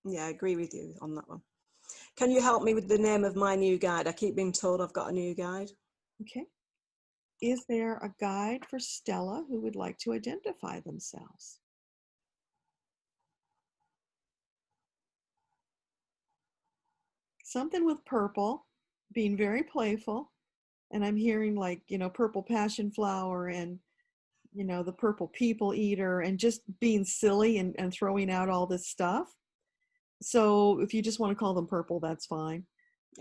Yeah, I agree with you on that one. Can you help me with the name of my new guide? I keep being told I've got a new guide. Okay. Is there a guide for Stella who would like to identify themselves? Something with purple, being very playful. And I'm hearing like, purple passion flower and, the purple people eater and just being silly and throwing out all this stuff. So if you just want to call them purple, that's fine.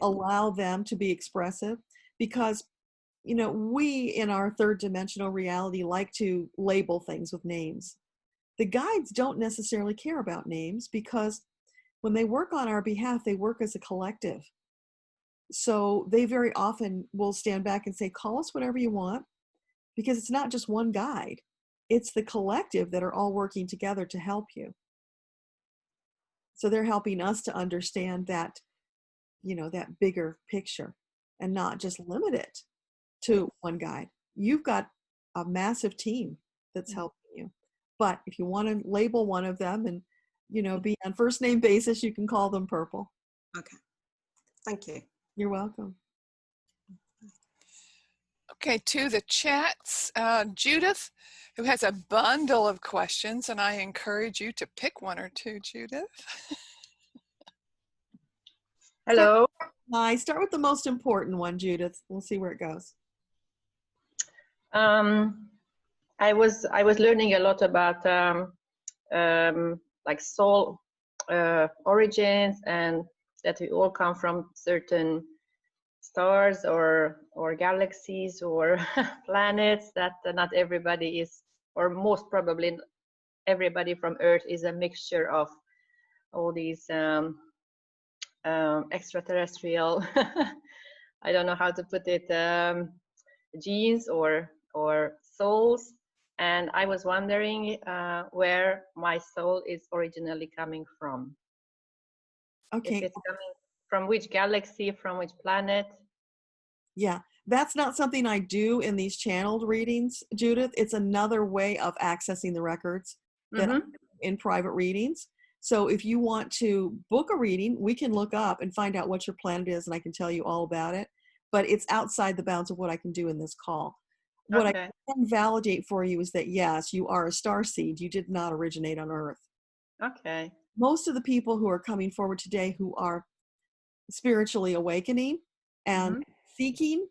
Allow them to be expressive because, we in our third dimensional reality like to label things with names. The guides don't necessarily care about names because when they work on our behalf, they work as a collective. So they very often will stand back and say, call us whatever you want, because it's not just one guide. It's the collective that are all working together to help you. So they're helping us to understand that, that bigger picture and not just limit it to one guide. You've got a massive team that's helping you. But if you want to label one of them and, be on first name basis, you can call them purple. Okay. Thank you. You're welcome. Okay, to the chats, Judith, who has a bundle of questions, and I encourage you to pick one or two, Judith. Hello. Hi, start with the most important one, Judith. We'll see where it goes. I was learning a lot about like soul origins, and that we all come from certain stars or galaxies or planets, that not everybody is, or most probably everybody from Earth is a mixture of all these extraterrestrial I don't know how to put it, genes or souls. And I was wondering where my soul is originally coming from. Okay. If it's coming from which galaxy, from which planet? Yeah, that's not something I do in these channeled readings, Judith. It's another way of accessing the records that I do in private readings. So if you want to book a reading, we can look up and find out what your planet is, and I can tell you all about it. But it's outside the bounds of what I can do in this call. What I can validate for you is that, yes, you are a starseed. You did not originate on Earth. Okay. Most of the people who are coming forward today who are spiritually awakening and seeking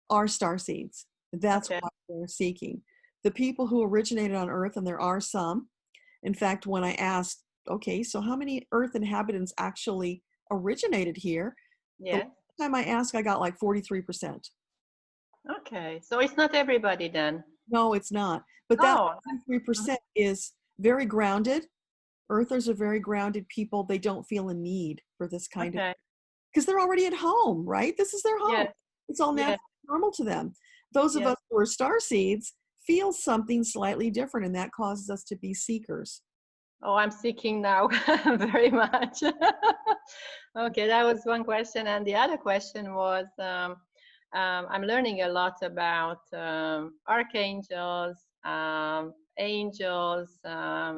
are starseeds. That's what they're seeking. The people who originated on Earth, and there are some. In fact, when I asked, okay, so how many Earth inhabitants actually originated here? Yeah. The last time I asked, I got like 43%. Okay, so it's not everybody then. No, it's not. But that 43% is very grounded. Earthers are very grounded people. They don't feel a need for this kind of, because they're already at home, right? This is their home. It's all natural, normal to them. Those of us who are starseeds feel something slightly different, and that causes us to be seekers. Oh, I'm seeking now very much. Okay, that was one question. And the other question was, I'm learning a lot about archangels, angels,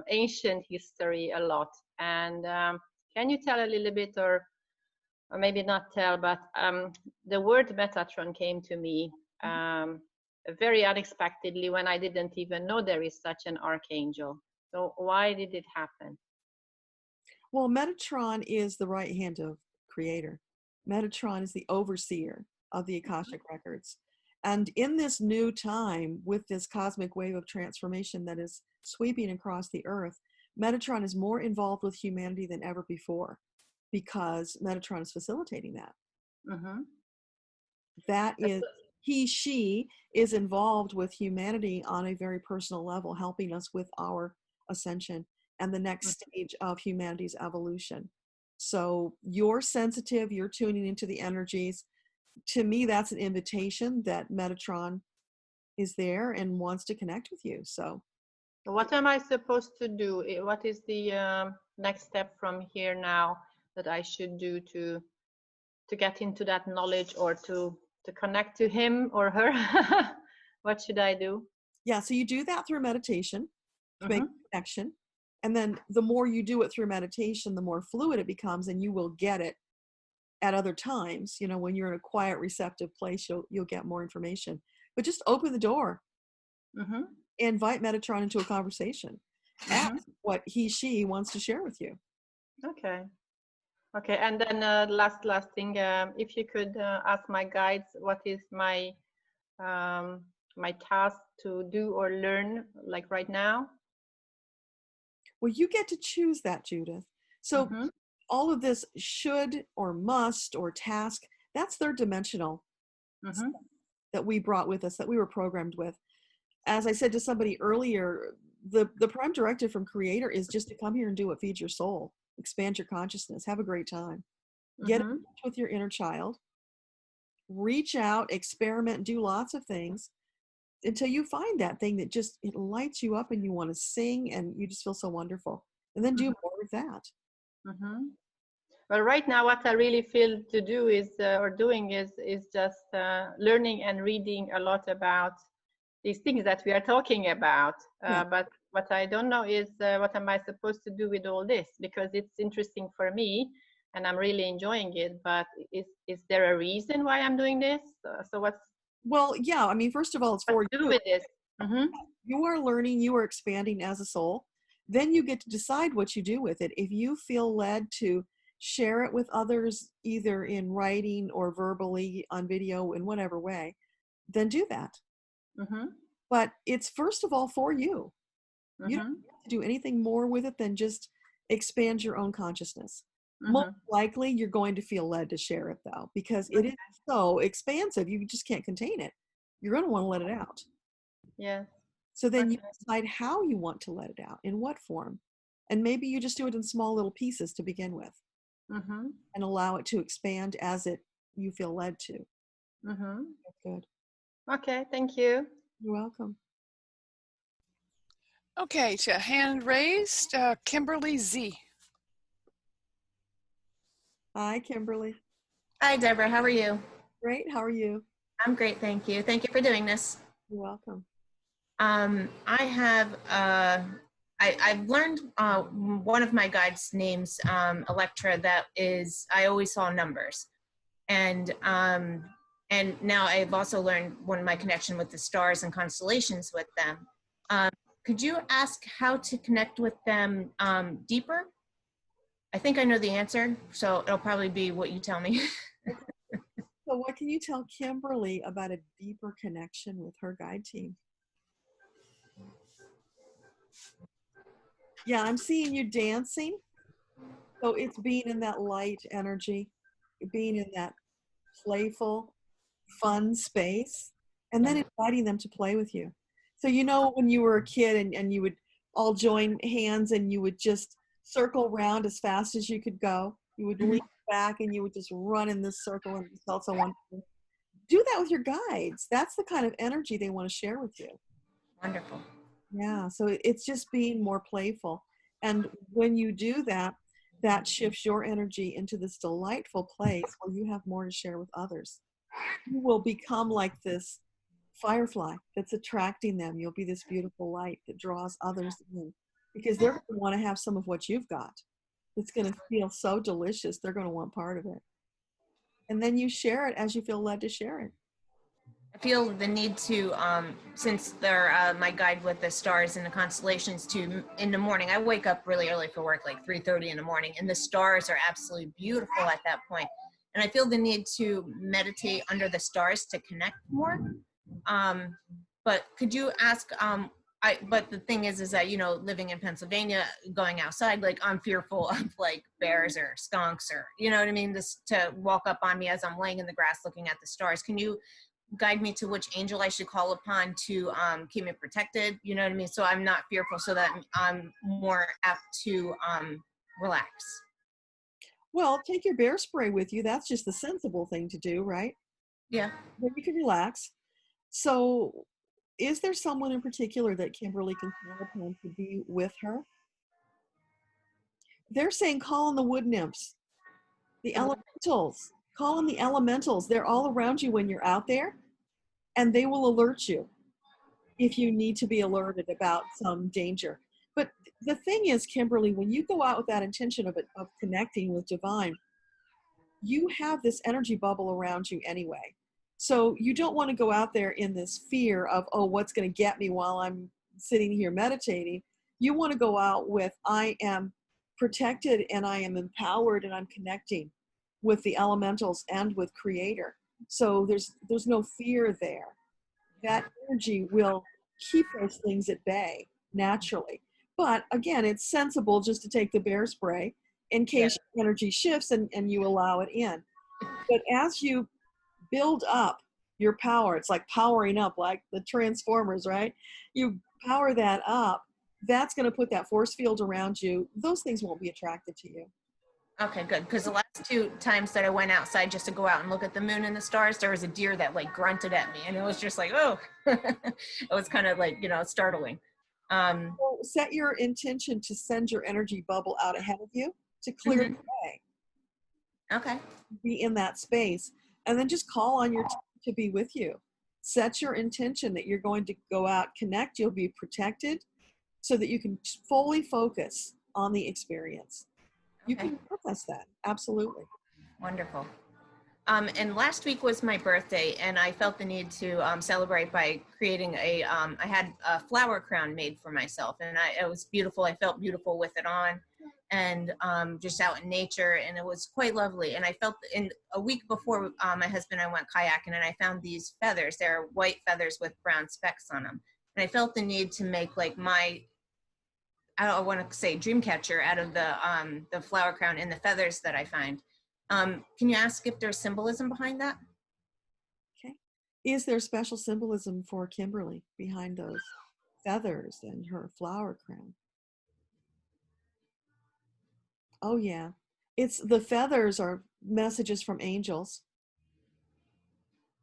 ancient history a lot. And can you tell a little bit, or maybe not tell, but the word Metatron came to me very unexpectedly when I didn't even know there is such an archangel. So why did it happen? Well, Metatron is the right hand of Creator. Metatron is the overseer of the Akashic Records. And in this new time, with this cosmic wave of transformation that is sweeping across the earth, Metatron is more involved with humanity than ever before, because Metatron is facilitating that. That is, she is involved with humanity on a very personal level, helping us with our ascension and the next stage of humanity's evolution. So you're sensitive, you're tuning into the energies. To me, that's an invitation that Metatron is there and wants to connect with you. So what am I supposed to do? What is the next step from here now that I should do to get into that knowledge, or to connect to him or her? What should I do? Yeah, so you do that through meditation to make Mhm. a connection. And then the more you do it through meditation, the more fluid it becomes, and you will get it at other times. You know, when you're in a quiet, receptive place, you'll get more information. But just open the door, Mhm. invite Metatron into a conversation. Mhm. Ask what she wants to share with you. Okay. Okay. And then last thing, if you could ask my guides, what is my task to do or learn, like right now? Well, you get to choose that, Judith. So Mhm. all of this should or must or task, that's third dimensional Mhm. that we brought with us, that we were programmed with. As I said to somebody earlier, the prime directive from Creator is just to come here and do what feeds your soul, expand your consciousness, have a great time, get in Mhm. touch with your inner child, reach out, experiment, do lots of things until you find that thing that just, it lights you up and you want to sing and you just feel so wonderful. And then do Mhm. more of that. Mhm. Well, right now, what I really feel to do is, or doing is just learning and reading a lot about these things that we are talking about. Yeah. But what I don't know is what am I supposed to do with all this? Because it's interesting for me, and I'm really enjoying it. But is there a reason why I'm doing this? So what's Well, yeah, I mean, first of all, it's what for to do you. with this? Mm-hmm. You are learning, you are expanding as a soul. Then you get to decide what you do with it. If you feel led to share it with others, either in writing or verbally on video in whatever way, then do that. Mm-hmm. But it's first of all for you. You don't Mm-hmm. have to do anything more with it than just expand your own consciousness. Most Mm-hmm. likely you're going to feel led to share it though, because it is so expansive, you just can't contain it. You're going to want to let it out. Yes. So then you Okay. decide how you want to let it out, in what form. And maybe you just do it in small little pieces to begin with Mm-hmm. and allow it to expand as you feel led to. Mm-hmm. Good. Okay. Thank you. You're welcome. Okay, to hand raised, Kimberly Z. Hi, Kimberly. Hi, Deborah. How are you? Great. How are you? I'm great, thank you. Thank you for doing this. You're welcome. I have, I've learned one of my guides' names, Electra, that is, I always saw numbers. And now I've also learned my connection with the stars and constellations with them. Could you ask how to connect with them deeper? I think I know the answer, so it'll probably be what you tell me. So what can you tell Kimberly about a deeper connection with her guide team? Yeah, I'm seeing you dancing. So it's being in that light energy, being in that playful, fun space, and then inviting them to play with you. So, you know, when you were a kid and you would all join hands and you would just circle around as fast as you could go, you would lean back and you would just run in this circle and it felt so wonderful. Do that with your guides. That's the kind of energy they want to share with you. Wonderful. Yeah, so it's just being more playful. And when you do that, that shifts your energy into this delightful place where you have more to share with others. You will become like this firefly that's attracting them. You'll be this beautiful light that draws others in because they're going to want to have some of what you've got. It's going to feel so delicious. They're going to want part of it. And then you share it as you feel led to share it. I feel the need to, since they're my guide with the stars and the constellations, to in the morning. I wake up really early for work, like 3:30 in the morning, and the stars are absolutely beautiful at that point. And I feel the need to meditate under the stars to connect more. But could you ask? But the thing is that, you know, living in Pennsylvania, going outside, like I'm fearful of like bears or skunks or, you know what I mean, this to walk up on me as I'm laying in the grass looking at the stars. Can you guide me to which angel I should call upon to keep me protected, you know what I mean, so I'm not fearful, so that I'm more apt to relax? Well, take your bear spray with you. That's just the sensible thing to do, right? Yeah. Then you can relax. So is there someone in particular that Kimberly can call upon to be with her? They're saying call on the wood nymphs, the elementals. Call on the elementals. They're all around you when you're out there, and they will alert you. if you need to be alerted about some danger. But the thing is, Kimberly, when you go out with that intention of connecting with divine, you have this energy bubble around you anyway. So you don't want to go out there in this fear of, oh, what's going to get me while I'm sitting here meditating. You want to go out with, I am protected and I am empowered and I'm connecting with the elementals and with Creator. So there's no fear there. That energy will keep those things at bay naturally. But again, it's sensible just to take the bear spray in case energy shifts and you allow it in. But as you build up your power, it's like powering up, like the Transformers, right? You power that up, that's going to put that force field around you. Those things won't be attracted to you. Okay, good. Because the last 2 times that I went outside just to go out and look at the moon and the stars, there was a deer that like grunted at me, and it was just like, oh, it was kind of like, startling. So set your intention to send your energy bubble out ahead of you to clear the way. Okay. Be in that space, and then just call on your team to be with you. Set your intention that you're going to go out, connect, you'll be protected, so that you can fully focus on the experience. You can process that, absolutely. Wonderful. And last week was my birthday, and I felt the need to celebrate by creating I had a flower crown made for myself, and it was beautiful. I felt beautiful with it on, and just out in nature, and it was quite lovely. And I felt in a week before my husband and I went kayaking, and I found these feathers. They're white feathers with brown specks on them. And I felt the need to make like I don't want to say dream catcher out of the flower crown and the feathers that I find. Can you ask if there's symbolism behind that? Okay. Is there special symbolism for Kimberly behind those feathers and her flower crown? Oh yeah. The feathers are messages from angels.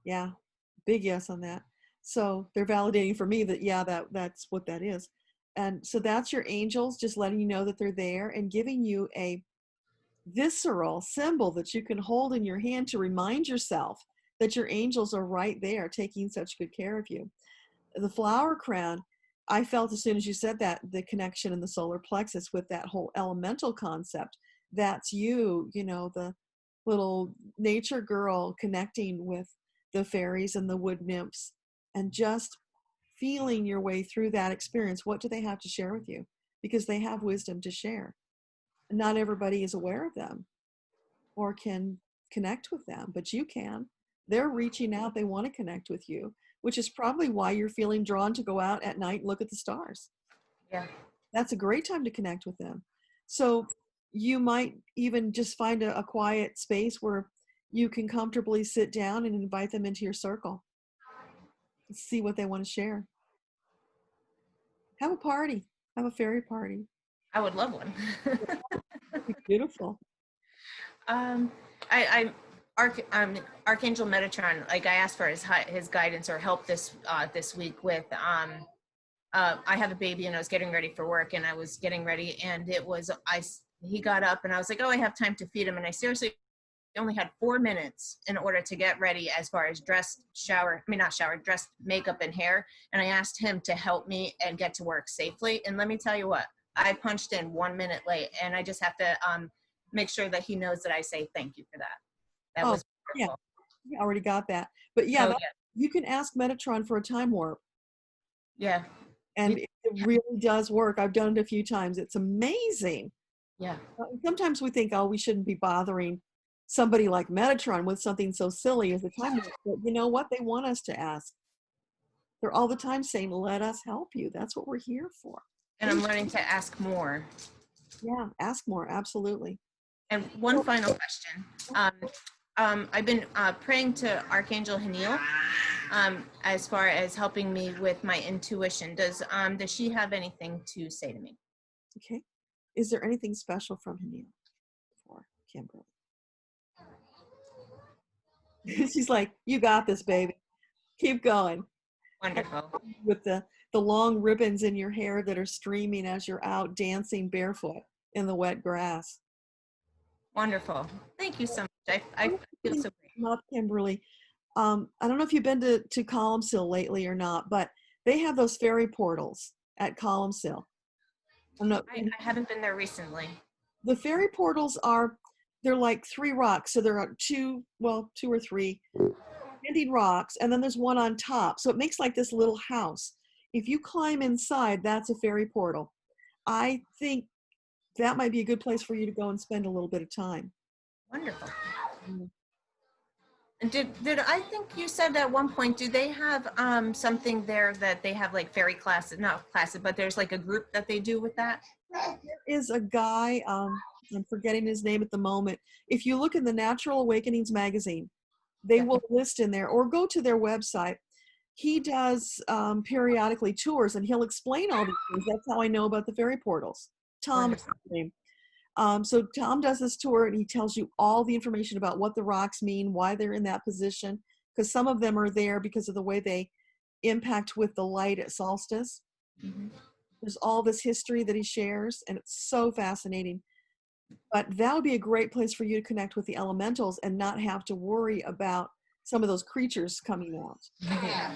Yeah. Big yes on that. So they're validating for me that, yeah, that's what that is. And so that's your angels just letting you know that they're there and giving you a visceral symbol that you can hold in your hand to remind yourself that your angels are right there taking such good care of you. The flower crown, I felt as soon as you said that, the connection in the solar plexus with that whole elemental concept. That's you, the little nature girl connecting with the fairies and the wood nymphs and just feeling your way through that experience. What do they have to share with you? Because they have wisdom to share. Not everybody is aware of them or can connect with them, but you can. They're reaching out. They want to connect with you, which is probably why you're feeling drawn to go out at night and look at the stars. Yeah. That's a great time to connect with them. So you might even just find a quiet space where you can comfortably sit down and invite them into your circle. See what they want to share. Have a party. Have a fairy party. I would love one. That'd be beautiful. Archangel Metatron, like I asked for his guidance or help this week with I have a baby and I was getting ready for work and I was getting ready and he got up and I was like, oh, I have time to feed him, and I seriously only had 4 minutes in order to get ready as far as dressed, makeup and hair, and I asked him to help me and get to work safely. And let me tell you what, I punched in 1 minute late, and I just have to make sure that he knows that I say thank you for that. That was wonderful. Yeah, I already got that. But yeah, you can ask Metatron for a time warp. Yeah. And it really does work. I've done it a few times. It's amazing. Yeah. Sometimes we think, oh, we shouldn't be bothering somebody like Metatron with something so silly as a time warp. But you know what? They want us to ask. They're all the time saying, let us help you. That's what we're here for. And I'm learning to ask more. Yeah, ask more. Absolutely. And one final question. I've been praying to Archangel Haniel as far as helping me with my intuition. Does she have anything to say to me? Okay. Is there anything special from Haniel for Kimberly? She's like, you got this, baby. Keep going. Wonderful. With the long ribbons in your hair that are streaming as you're out dancing barefoot in the wet grass. Wonderful. Thank you so much. I feel so great. Kimberly. I don't know if you've been to Columnsill lately or not, but They have those fairy portals at Columnsill. I haven't been there recently. The fairy portals they're like 3 rocks. So there are 2 or 3 standing rocks, and then there's one on top. So it makes like this little house. If you climb inside, that's a fairy portal. I think that might be a good place for you to go and spend a little bit of time. Wonderful. And did I think you said at one point, do they have something there that they have like fairy classes, not classes, but there's like a group that they do with that? There is a guy, I'm forgetting his name at the moment. If you look in the Natural Awakenings magazine, they will list in there, or go to their website. He does periodically tours, and he'll explain all these things. That's how I know about the fairy portals. Tom is his name. So Tom does this tour, and he tells you all the information about what the rocks mean, why they're in that position, because some of them are there because of the way they impact with the light at solstice. Mm-hmm. There's all this history that he shares, and it's so fascinating. But that would be a great place for you to connect with the elementals and not have to worry about some of those creatures coming out. Yeah.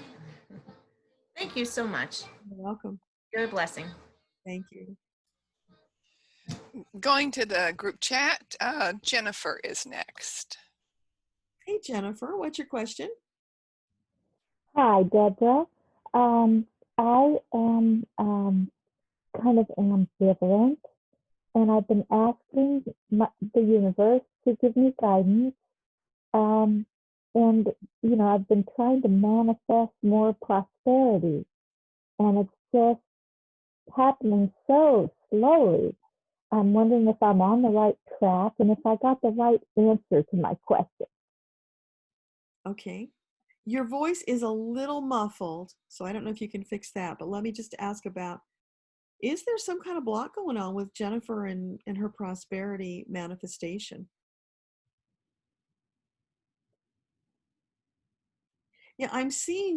Thank you so much. You're welcome. You're a blessing. Thank you. Going to the group chat, Jennifer is next. Hey, Jennifer, what's your question? Hi, Deborah. I am kind of ambivalent, and I've been asking the universe to give me guidance. And, you know, I've been trying to manifest more prosperity, and it's just happening so slowly. I'm wondering if I'm on the right track and if I got the right answer to my question. Okay. Your voice is a little muffled, so I don't know if you can fix that, but let me just ask about, is there some kind of block going on with Jennifer and her prosperity manifestation? Yeah, I'm seeing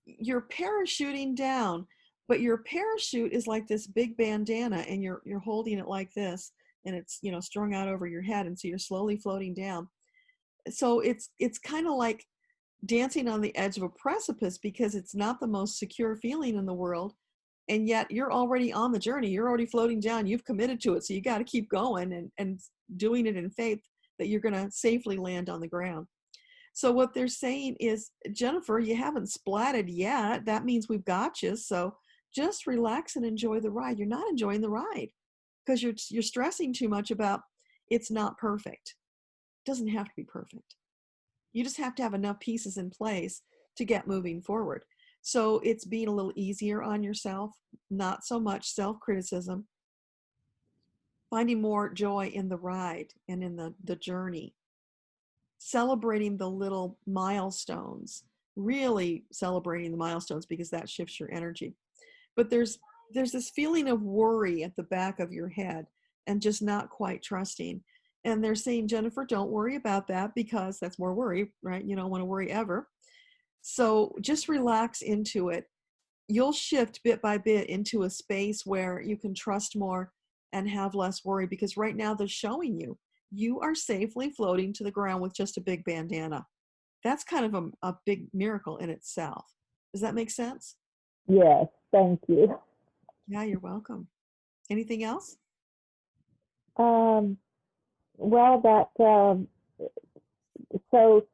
you're parachuting down, but your parachute is like this big bandana, and you're holding it like this, and it's, you know, strung out over your head, and so you're slowly floating down. So it's kind of like dancing on the edge of a precipice, because it's not the most secure feeling in the world, and yet you're already on the journey. You're already floating down. You've committed to it, so you got to keep going and doing it in faith that you're going to safely land on the ground. So what they're saying is, Jennifer, you haven't splatted yet. That means we've got you. So just relax and enjoy the ride. You're not enjoying the ride because you're stressing too much about it's not perfect. It doesn't have to be perfect. You just have to have enough pieces in place to get moving forward. So it's being a little easier on yourself, not so much self-criticism, finding more joy in the ride and in the journey, celebrating the little milestones, really celebrating the milestones, because that shifts your energy. But there's this feeling of worry at the back of your head and just not quite trusting. And they're saying, Jennifer, don't worry about that, because that's more worry, right? You don't want to worry ever. So just relax into it. You'll shift bit by bit into a space where you can trust more and have less worry, because right now they're showing you are safely floating to the ground with just a big bandana. That's kind of a big miracle in itself. Does that make sense? Yes, thank you. Yeah, you're welcome. Anything else? Well, so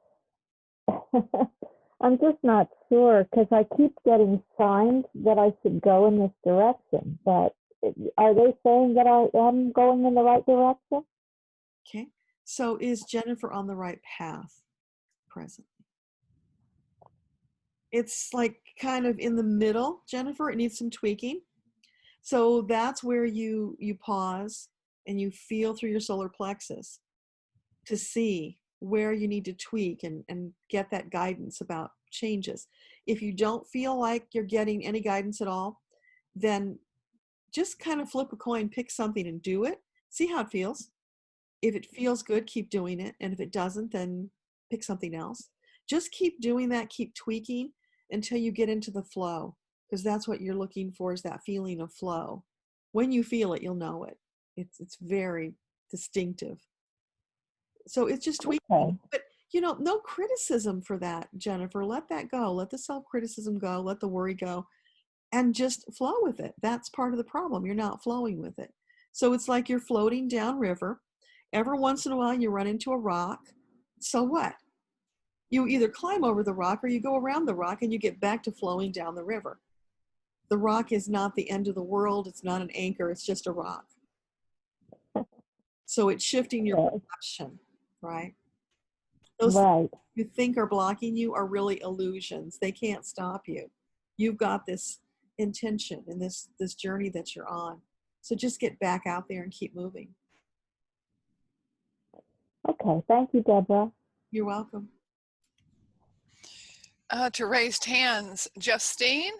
I'm just not sure, because I keep getting signs that I should go in this direction, but are they saying that I am going in the right direction? Okay. So is Jennifer on the right path presently? It's like kind of in the middle, Jennifer. It needs some tweaking. So that's where you pause and you feel through your solar plexus to see where you need to tweak and get that guidance about changes. If you don't feel like you're getting any guidance at all, then just kind of flip a coin, pick something and do it. See how it feels. If it feels good, keep doing it. And if it doesn't, then pick something else. Just keep doing that, keep tweaking until you get into the flow, because that's what you're looking for, is that feeling of flow. When you feel it, you'll know it. It's very distinctive. So it's just tweaking. Okay. But, you know, no criticism for that, Jennifer. Let that go. Let the self-criticism go. Let the worry go. and just flow with it. That's part of the problem. You're not flowing with it. So it's like you're floating downriver. Every once in a while you run into a rock. So what? You either climb over the rock or you go around the rock and you get back to flowing down the river. The rock is not the end of the world. It's not an anchor. It's just a rock. So it's shifting your perception, right? Those things you think are blocking you are really illusions. They can't stop you. You've got this intention and this journey that you're on. So just get back out there and keep moving. Okay, thank you, Deborah. You're welcome. To raised hands, Justine,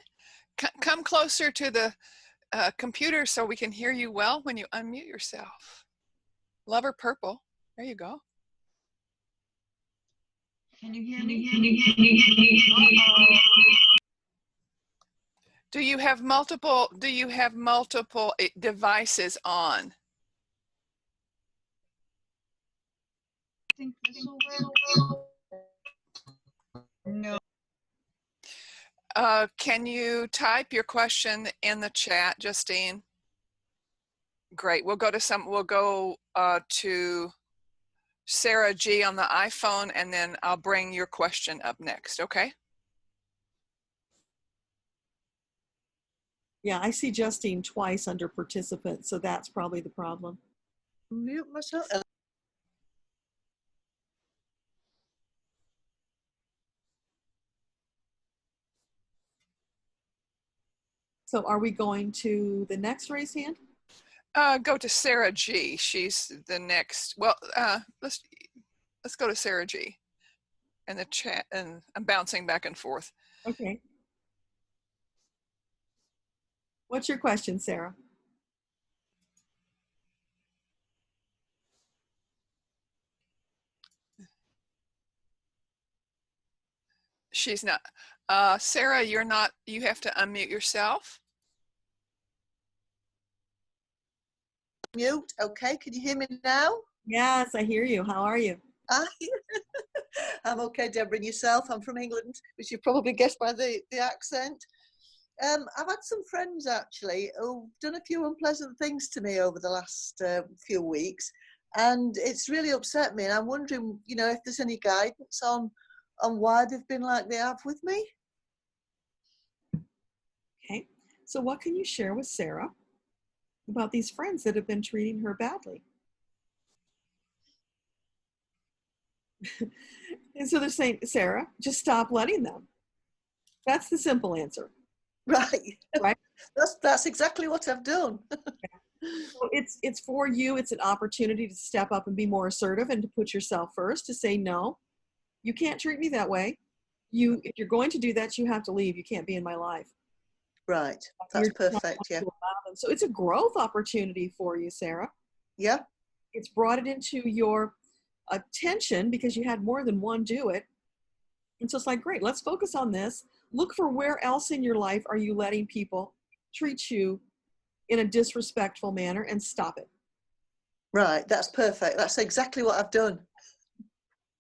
come closer to the computer so we can hear you well when you unmute yourself. Lover purple, there you go. Can you hear me? Do you have multiple devices on? I think this will work. No. Can you type your question in the chat, Justine? Great. We'll go to Sarah G on the iPhone, and then I'll bring your question up next. Okay. Yeah, I see Justine twice under participant, so that's probably the problem. Mute myself. So are we going to the next raise hand? Go to Sarah G. She's the next. Well, let's go to Sarah G. And the chat, and I'm bouncing back and forth. Okay. What's your question, Sarah? She's not. Sarah, you're not. You have to unmute yourself. Mute. Okay, can you hear me now? Yes, I hear you. How are you? I'm okay, Deborah. And yourself? I'm from England, which you probably guessed by the accent. I've had some friends actually who've done a few unpleasant things to me over the last few weeks, and it's really upset me. And I'm wondering, you know, if there's any guidance on why they've been like they have with me. Okay. So what can you share with Sarah about these friends that have been treating her badly? And so they're saying, Sarah, just stop letting them. That's the simple answer. Right. Right. That's exactly what I've done. So it's for you. It's an opportunity to step up and be more assertive and to put yourself first, to say, no, you can't treat me that way. If you're going to do that, you have to leave. You can't be in my life. Right. That's perfect. Yeah. So it's a growth opportunity for you, Sarah. Yeah. It's brought it into your attention because you had more than one do it. And so it's like, great, let's focus on this. Look for where else in your life are you letting people treat you in a disrespectful manner, and stop it. Right. That's perfect. That's exactly what I've done.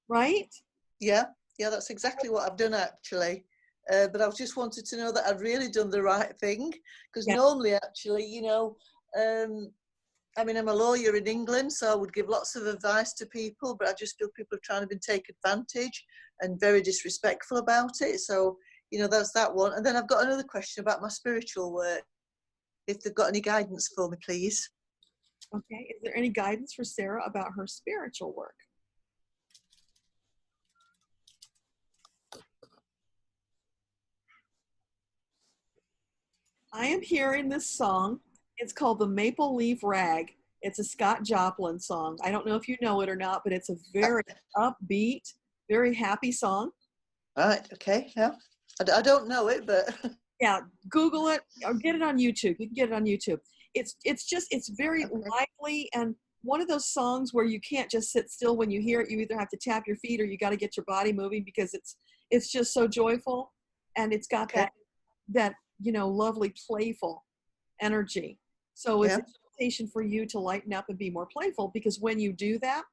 Right? Yeah. Yeah, that's exactly what I've done actually. But I just wanted to know that I'd really done the right thing, because normally actually, you know, I mean, I'm a lawyer in England, so I would give lots of advice to people, but I just feel people are trying to take advantage and very disrespectful about it. So, you know, that's that one. And then I've got another question about my spiritual work. If they've got any guidance for me, please. Okay. Is there any guidance for Sarah about her spiritual work? I am hearing this song. It's called The Maple Leaf Rag. It's a Scott Joplin song. I don't know if you know it or not, but it's a very upbeat, very happy song. Right. Okay. Yeah. I don't know it, but yeah, Google it or get it on YouTube. You can get it on YouTube. It's very lively, and one of those songs where you can't just sit still when you hear it. You either have to tap your feet or you got to get your body moving, because it's just so joyful, and it's got that you know, lovely playful energy. So it's an invitation for you to lighten up and be more playful, because when you do that,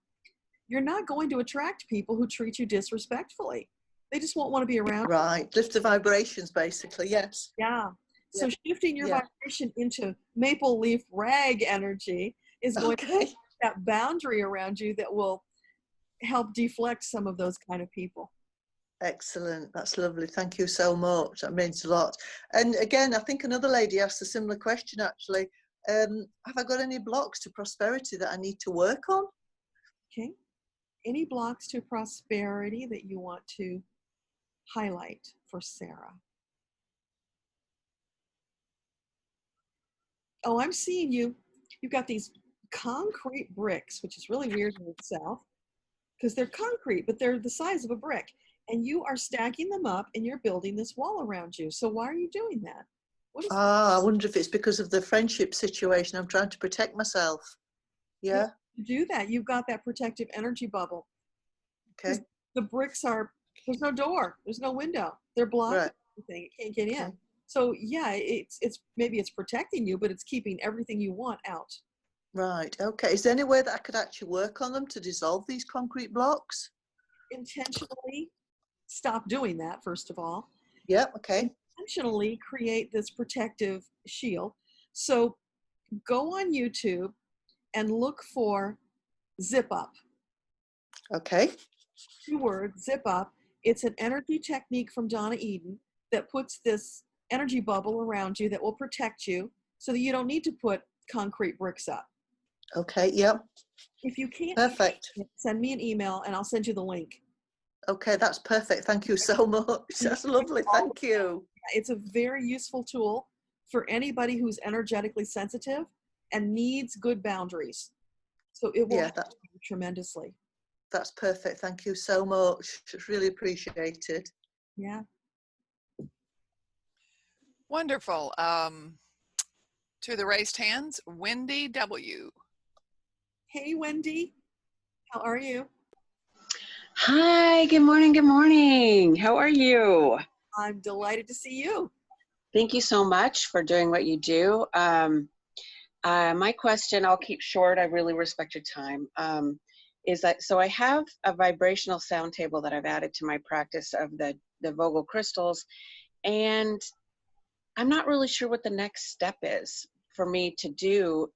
you're not going to attract people who treat you disrespectfully. They just won't want to be around. Right. Lift the vibrations, basically. Yes. Yeah. So shifting your vibration into maple leaf rag energy is going to put that boundary around you that will help deflect some of those kind of people. Excellent. That's lovely. Thank you so much. That means a lot. And again, I think another lady asked a similar question actually. Have I got any blocks to prosperity that I need to work on? Okay. Any blocks to prosperity that you want to highlight for Sarah? Oh, I'm seeing you. You've got these concrete bricks, which is really weird in itself because they're concrete, but they're the size of a brick. And you are stacking them up and you're building this wall around you. So why are you doing that? What is I wonder if it's because of the friendship situation. I'm trying to protect myself. Yeah. To do that, you've got that protective energy bubble. Okay. The bricks are, there's no door, there's no window. They're blocking everything. It can't get in. So yeah, it's maybe it's protecting you, but it's keeping everything you want out. Right. Okay. Is there any way that I could actually work on them to dissolve these concrete blocks? Intentionally stop doing that, first of all. Yeah. Okay. Intentionally create this protective shield. So go on YouTube and look for Zip Up. Okay. 2 words, Zip Up. It's an energy technique from Donna Eden that puts this energy bubble around you that will protect you so that you don't need to put concrete bricks up. Okay, yep. If you can't, perfect. Send me an email and I'll send you the link. Okay, that's perfect. Thank you so much. That's lovely. Thank you. It's a very useful tool for anybody who's energetically sensitive and needs good boundaries. So it will help you tremendously. That's perfect. Thank you so much. It's really appreciated. Yeah. Wonderful. To the raised hands, Wendy W. Hey, Wendy. How are you? Hi, good morning, good morning. How are you? I'm delighted to see you. Thank you so much for doing what you do. My question, I'll keep short, I really respect your time, is that, so I have a vibrational sound table that I've added to my practice of the Vogel crystals, and I'm not really sure what the next step is for me to do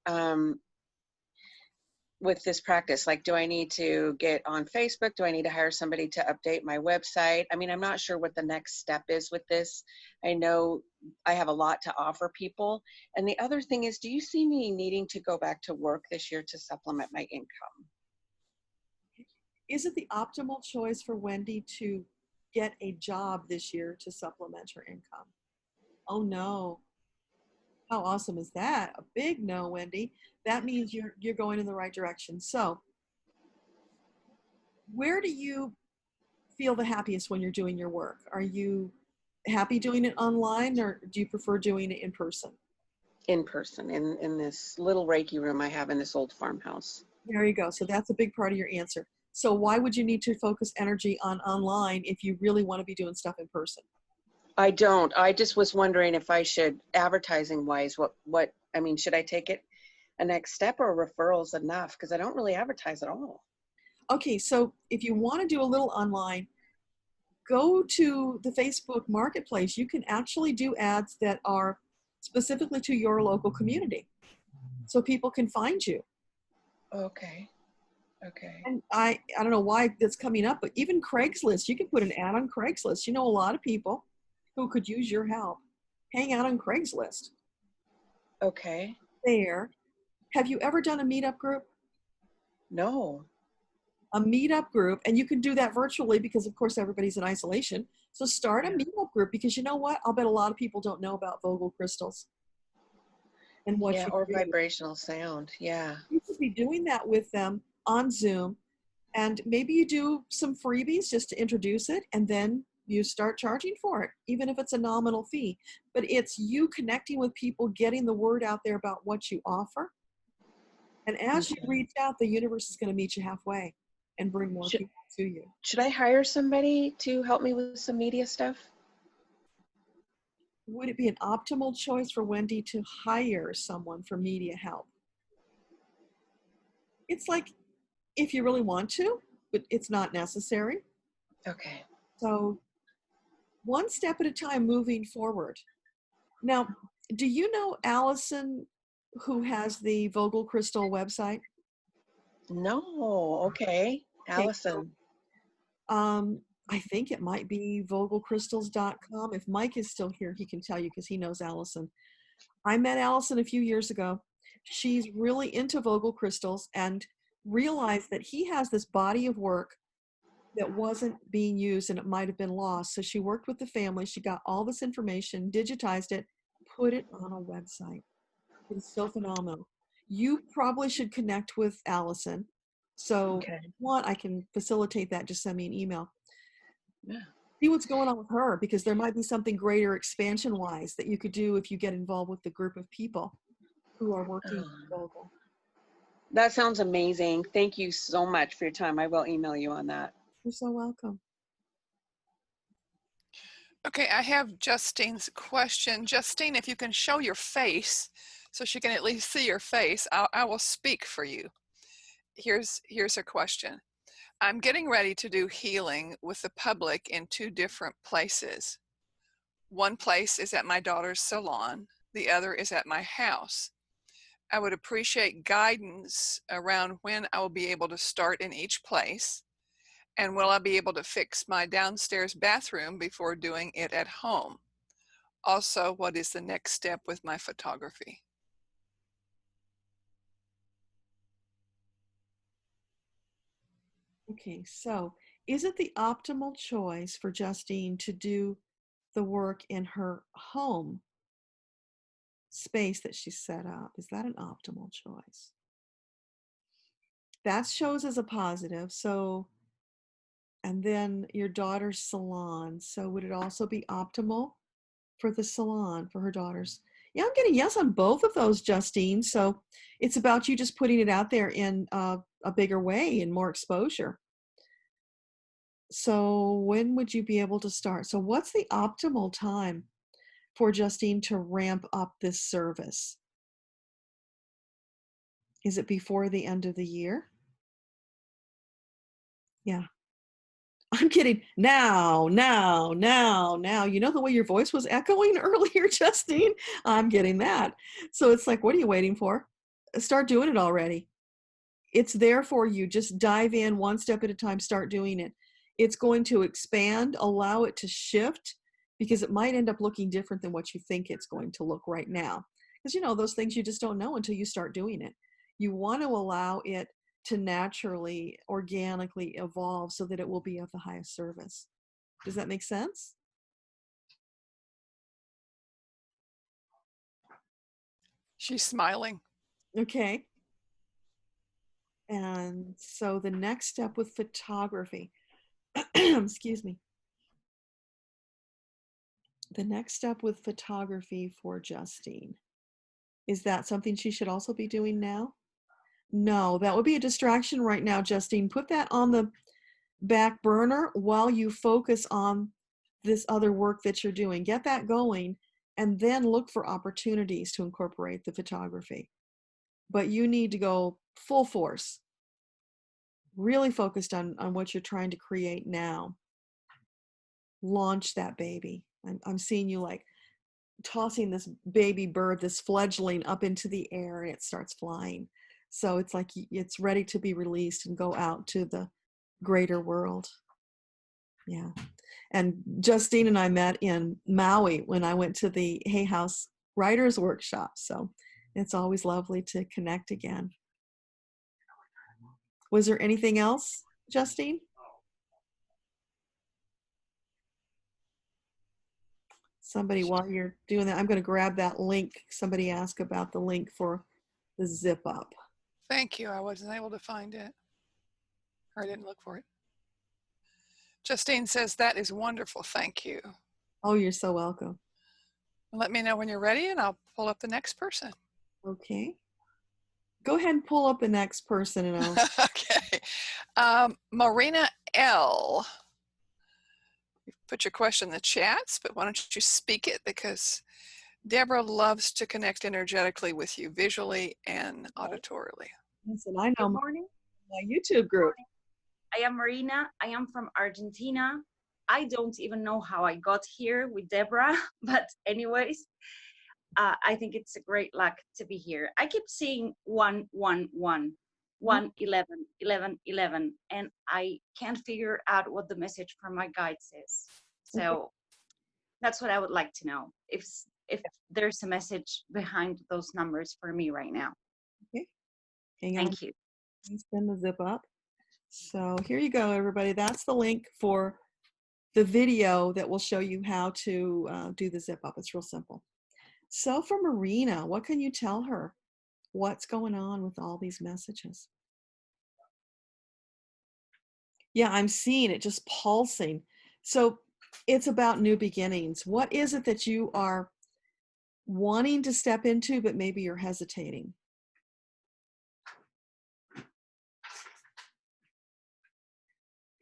with this practice. Like, do I need to get on Facebook? Do I need to hire somebody to update my website? I mean, I'm not sure what the next step is with this. I know I have a lot to offer people. And the other thing is, do you see me needing to go back to work this year to supplement my income? Is it the optimal choice for Wendy to get a job this year to supplement her income? Oh no. How awesome is that? A big no, Wendy. That means you're going in the right direction. So where do you feel the happiest when you're doing your work? Are you happy doing it online, or do you prefer doing it in person? In person, in this little Reiki room I have in this old farmhouse. There you go. So that's a big part of your answer. So why would you need to focus energy on online if you really want to be doing stuff in person? I don't. I just was wondering if I should, advertising wise, what I mean, should I take it a next step, or referrals enough? Because I don't really advertise at all. Okay, so if you want to do a little online, go to the Facebook Marketplace. You can actually do ads that are specifically to your local community, so people can find you. Okay. Okay. And I don't know why that's coming up, but even Craigslist, you can put an ad on Craigslist. You know, a lot of people who could use your help. Hang out on Craigslist. Okay. There. Have you ever done a meetup group? No. A meetup group, and you can do that virtually because, of course, everybody's in isolation. So start a meetup group, because you know what? I'll bet a lot of people don't know about Vogel crystals and what you or do. vibrational sound. Yeah. You could be doing that with them on Zoom, and maybe you do some freebies just to introduce it, and then you start charging for it, even if it's a nominal fee. But it's you connecting with people, getting the word out there about what you offer. And as you reach out, the universe is going to meet you halfway and bring more people to you. Should I hire somebody to help me with some media stuff? Would it be an optimal choice for Wendy to hire someone for media help? It's like, if you really want to, but it's not necessary. Okay. So one step at a time, moving forward. Now, do you know Allison, who has the Vogel Crystal website? No. Okay. Allison. I think it might be vogelcrystals.com. If Mike is still here, he can tell you because he knows Allison. I met Allison a few years ago. She's really into Vogel crystals and realized that he has this body of work that wasn't being used and it might have been lost. So she worked with the family. She got all this information, digitized it, put it on a website. It is so phenomenal. You probably should connect with Allison. So if you want, I can facilitate that. Just send me an email. Yeah. See what's going on with her, because there might be something greater expansion-wise that you could do if you get involved with the group of people who are working with Vogel. That sounds amazing. Thank you so much for your time. I will email you on that. You're so welcome. Okay, I have Justine's question. Justine, if you can show your face so she can at least see your face, I will speak for you. Here's her question. I'm getting ready to do healing with the public in 2 different places. One place is at my daughter's salon. The other is at my house. I would appreciate guidance around when I will be able to start in each place. And will I be able to fix my downstairs bathroom before doing it at home? Also, what is the next step with my photography? Okay, so is it the optimal choice for Justine to do the work in her home space that she set up? Is that an optimal choice? That shows as a positive. So, and then your daughter's salon. So would it also be optimal for the salon for her daughter's? Yeah, I'm getting yes on both of those, Justine. So it's about you just putting it out there in a bigger way and more exposure. So when would you be able to start? So what's the optimal time for Justine to ramp up this service? Is it before the end of the year? Yeah. I'm kidding. Now. You know the way your voice was echoing earlier, Justine? I'm getting that. So it's like, what are you waiting for? Start doing it already. It's there for you. Just dive in one step at a time. Start doing it. It's going to expand, allow it to shift, because it might end up looking different than what you think it's going to look right now. Because, you know, those things you just don't know until you start doing it. You want to allow it to naturally, organically evolve so that it will be of the highest service. Does that make sense? She's smiling. Okay. And so the next step with photography, excuse me. The next step with photography for Justine, is that something she should also be doing now? No, that would be a distraction right now, Justine. Put that on the back burner while you focus on this other work that you're doing. Get that going and then look for opportunities to incorporate the photography. But you need to go full force, really focused on what you're trying to create now. Launch that baby. I'm seeing you like tossing this baby bird, this fledgling, up into the air, and it starts flying. So it's like it's ready to be released and go out to the greater world. Yeah. And Justine and I met in Maui when I went to the Hay House Writers Workshop. So it's always lovely to connect again. Was there anything else, Justine? Somebody, while you're doing that, I'm going to grab that link. Somebody asked about the link for the zip up. Thank you. I wasn't able to find it. Or I didn't look for it. Justine says, that is wonderful. Thank you. Oh, you're so welcome. Let me know when you're ready and I'll pull up the next person. Okay. Go ahead and pull up the next person and I'll. Okay. Marina L. You put your question in the chats, but why don't you speak it, because Deborah loves to connect energetically with you visually and auditorily. Listen, I know Good morning. My YouTube group. I am Marina. I am from Argentina. I don't even know how I got here with Deborah, but anyways, I think it's a great luck to be here. I keep seeing 111, 111, 11, 11, and I can't figure out what the message from my guides is. So that's what I would like to know. If there's a message behind those numbers for me right now. Okay. Hang on. Thank you. Spin the zip up. So here you go, everybody. That's the link for the video that will show you how to do the zip up. It's real simple. So for Marina, what can you tell her? What's going on with all these messages? Yeah, I'm seeing it just pulsing. So it's about new beginnings. What is it that you are wanting to step into, but maybe you're hesitating?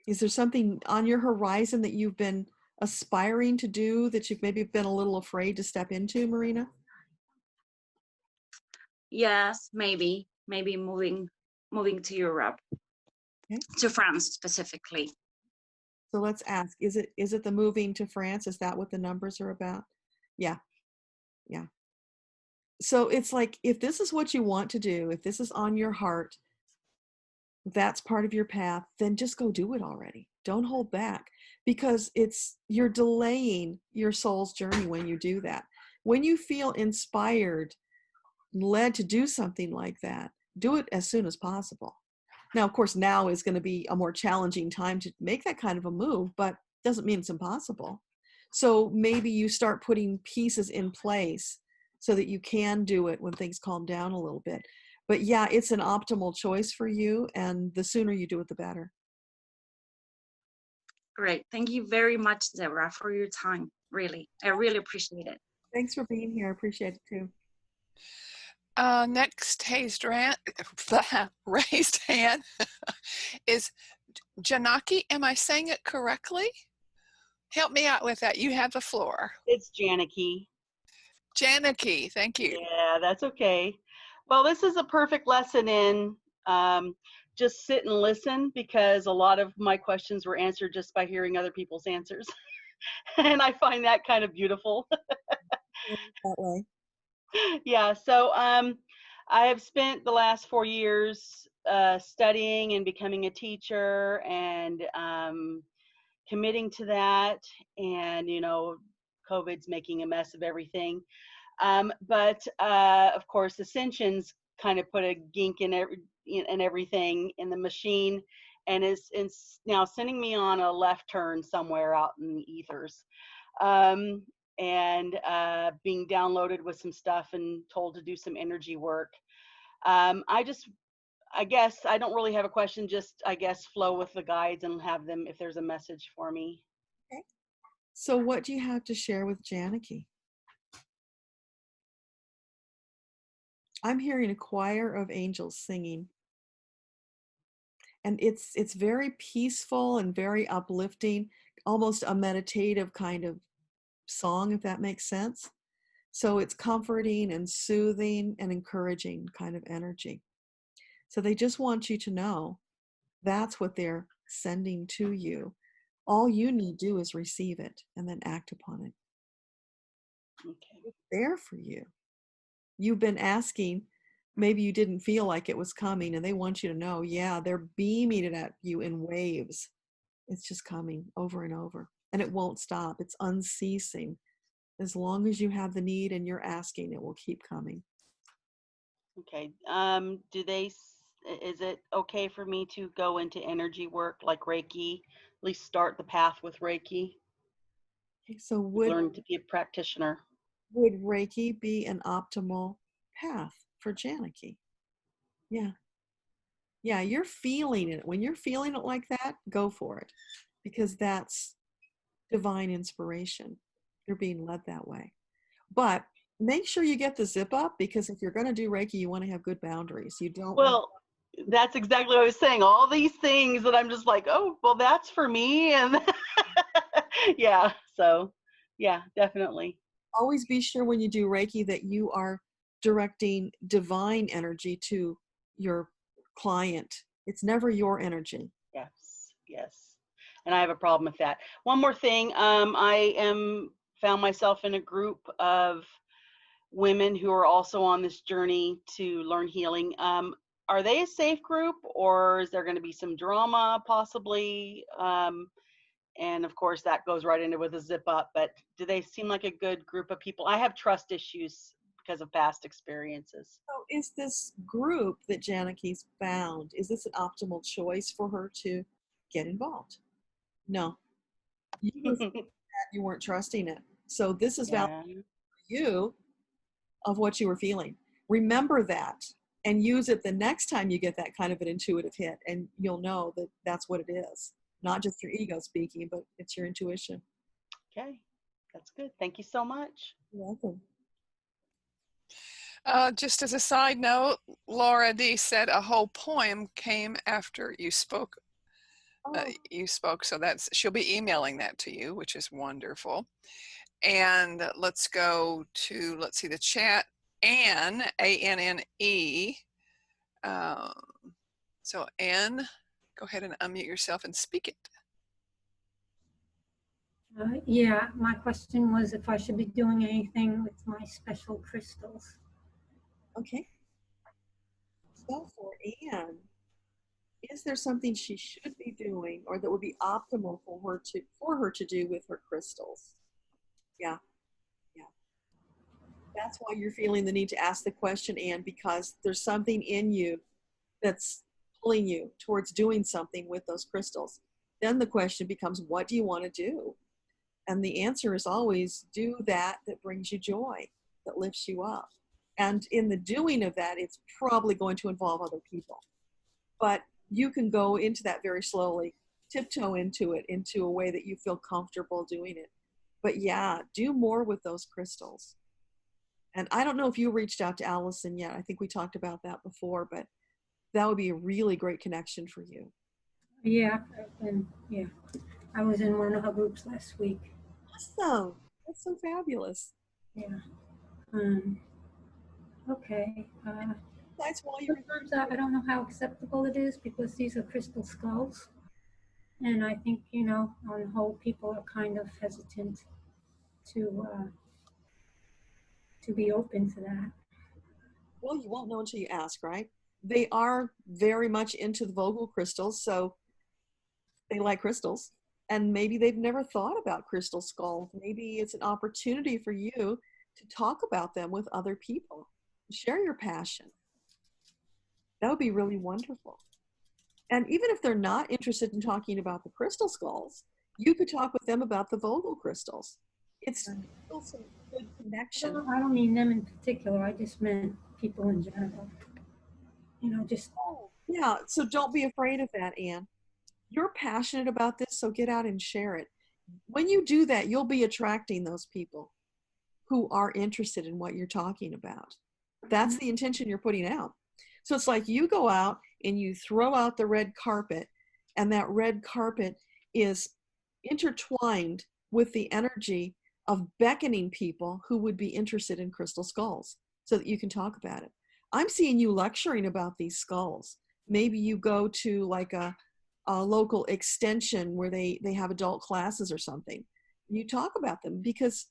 Is there something on your horizon that you've been aspiring to do that you've maybe been a little afraid to step into, Marina? Yes, maybe moving to Europe, to France specifically. So let's ask, is it the moving to France? Is that what the numbers are about? Yeah. Yeah. So it's like, if this is what you want to do, if this is on your heart, that's part of your path, then just go do it already. Don't hold back, because you're delaying your soul's journey when you do that. When you feel inspired, led to do something like that, do it as soon as possible. Now, of course, now is going to be a more challenging time to make that kind of a move, but doesn't mean it's impossible. So maybe you start putting pieces in place so that you can do it when things calm down a little bit. But yeah, it's an optimal choice for you, and the sooner you do it, the better. Great. Thank you very much, Deborah, for your time. Really, I really appreciate it. Thanks for being here. I appreciate it too. Next raised hand is Janaki. Am I saying it correctly? Help me out with that. You have the floor. It's Janaki. Janaki, thank you. Yeah, that's okay. Well, this is a perfect lesson in just sit and listen, because a lot of my questions were answered just by hearing other people's answers. And I find that kind of beautiful. That way. Yeah, so I have spent the last 4 years studying and becoming a teacher, and committing to that, and COVID's making a mess of everything, but of course Ascension's kind of put a gink in everything in the machine, and is now sending me on a left turn somewhere out in the ethers, and being downloaded with some stuff and told to do some energy work. I guess I don't really have a question, just I guess flow with the guides and have them, if there's a message for me. Okay. So what do you have to share with Janaki? I'm hearing a choir of angels singing. And it's very peaceful and very uplifting, almost a meditative kind of song, if that makes sense. So it's comforting and soothing and encouraging kind of energy. So they just want you to know that's what they're sending to you. All you need to do is receive it and then act upon it. Okay. It's there for you. You've been asking, maybe you didn't feel like it was coming, and they want you to know, yeah, they're beaming it at you in waves. It's just coming over and over, and it won't stop. It's unceasing. As long as you have the need and you're asking, it will keep coming. Okay. Is it okay for me to go into energy work like Reiki, at least start the path with Reiki? Okay, so learn to be a practitioner. Would Reiki be an optimal path for Janaki? Yeah. Yeah, you're feeling it. When you're feeling it like that, go for it, because that's divine inspiration. You're being led that way. But make sure you get the zip up, because if you're going to do Reiki, you want to have good boundaries. You don't. Well, that's exactly what I was saying. All these things that I'm just like, oh, well, that's for me. And yeah, so yeah, definitely. Always be sure when you do Reiki that you are directing divine energy to your client. It's never your energy. Yes, yes. And I have a problem with that. One more thing. I found myself in a group of women who are also on this journey to learn healing. Are they a safe group, or is there going to be some drama possibly? And of course that goes right into with a zip up, but do they seem like a good group of people? I have trust issues because of past experiences. So is this group that Janiki's found, is this an optimal choice for her to get involved? No. You weren't trusting it. So this is valid for you of what you were feeling. Remember that and use it the next time you get that kind of an intuitive hit, and you'll know that that's what it is. Not just your ego speaking, but it's your intuition. Okay, that's good. Thank you so much. You're welcome. Just as a side note, Laura D said a whole poem came after you spoke. So she'll be emailing that to you, which is wonderful. And let's go to, let's see, the chat. Anne, A-N-N-E. So Anne, go ahead and unmute yourself and speak it. Yeah, my question was if I should be doing anything with my special crystals. Okay. So for Anne, is there something she should be doing or that would be optimal for her to do with her crystals? Yeah. That's why you're feeling the need to ask the question, Anne, because there's something in you that's pulling you towards doing something with those crystals. Then the question becomes, what do you want to do? And the answer is always do that brings you joy, that lifts you up. And in the doing of that, it's probably going to involve other people. But you can go into that very slowly, tiptoe into it, into a way that you feel comfortable doing it. But yeah, do more with those crystals. And I don't know if you reached out to Allison yet. I think we talked about that before, but that would be a really great connection for you. Yeah, I was in one of her groups last week. Awesome. That's so fabulous. Yeah. Okay. That's why you're. Sometimes I don't know how acceptable it is because these are crystal skulls. And I think, on the whole, people are kind of hesitant to be open to that. Well, you won't know until you ask, right? They are very much into the Vogel crystals, so they like crystals. And maybe they've never thought about crystal skulls. Maybe it's an opportunity for you to talk about them with other people. Share your passion. That would be really wonderful. And even if they're not interested in talking about the crystal skulls, you could talk with them about the Vogel crystals. It's still some good connection. I don't mean them in particular. I just meant people in general. Yeah, so don't be afraid of that, Anne. You're passionate about this, so get out and share it. When you do that, you'll be attracting those people who are interested in what you're talking about. That's the intention you're putting out. So it's like you go out and you throw out the red carpet, and that red carpet is intertwined with the energy of beckoning people who would be interested in crystal skulls so that you can talk about it. I'm seeing you lecturing about these skulls. Maybe you go to like a local extension where they have adult classes or something. You talk about them because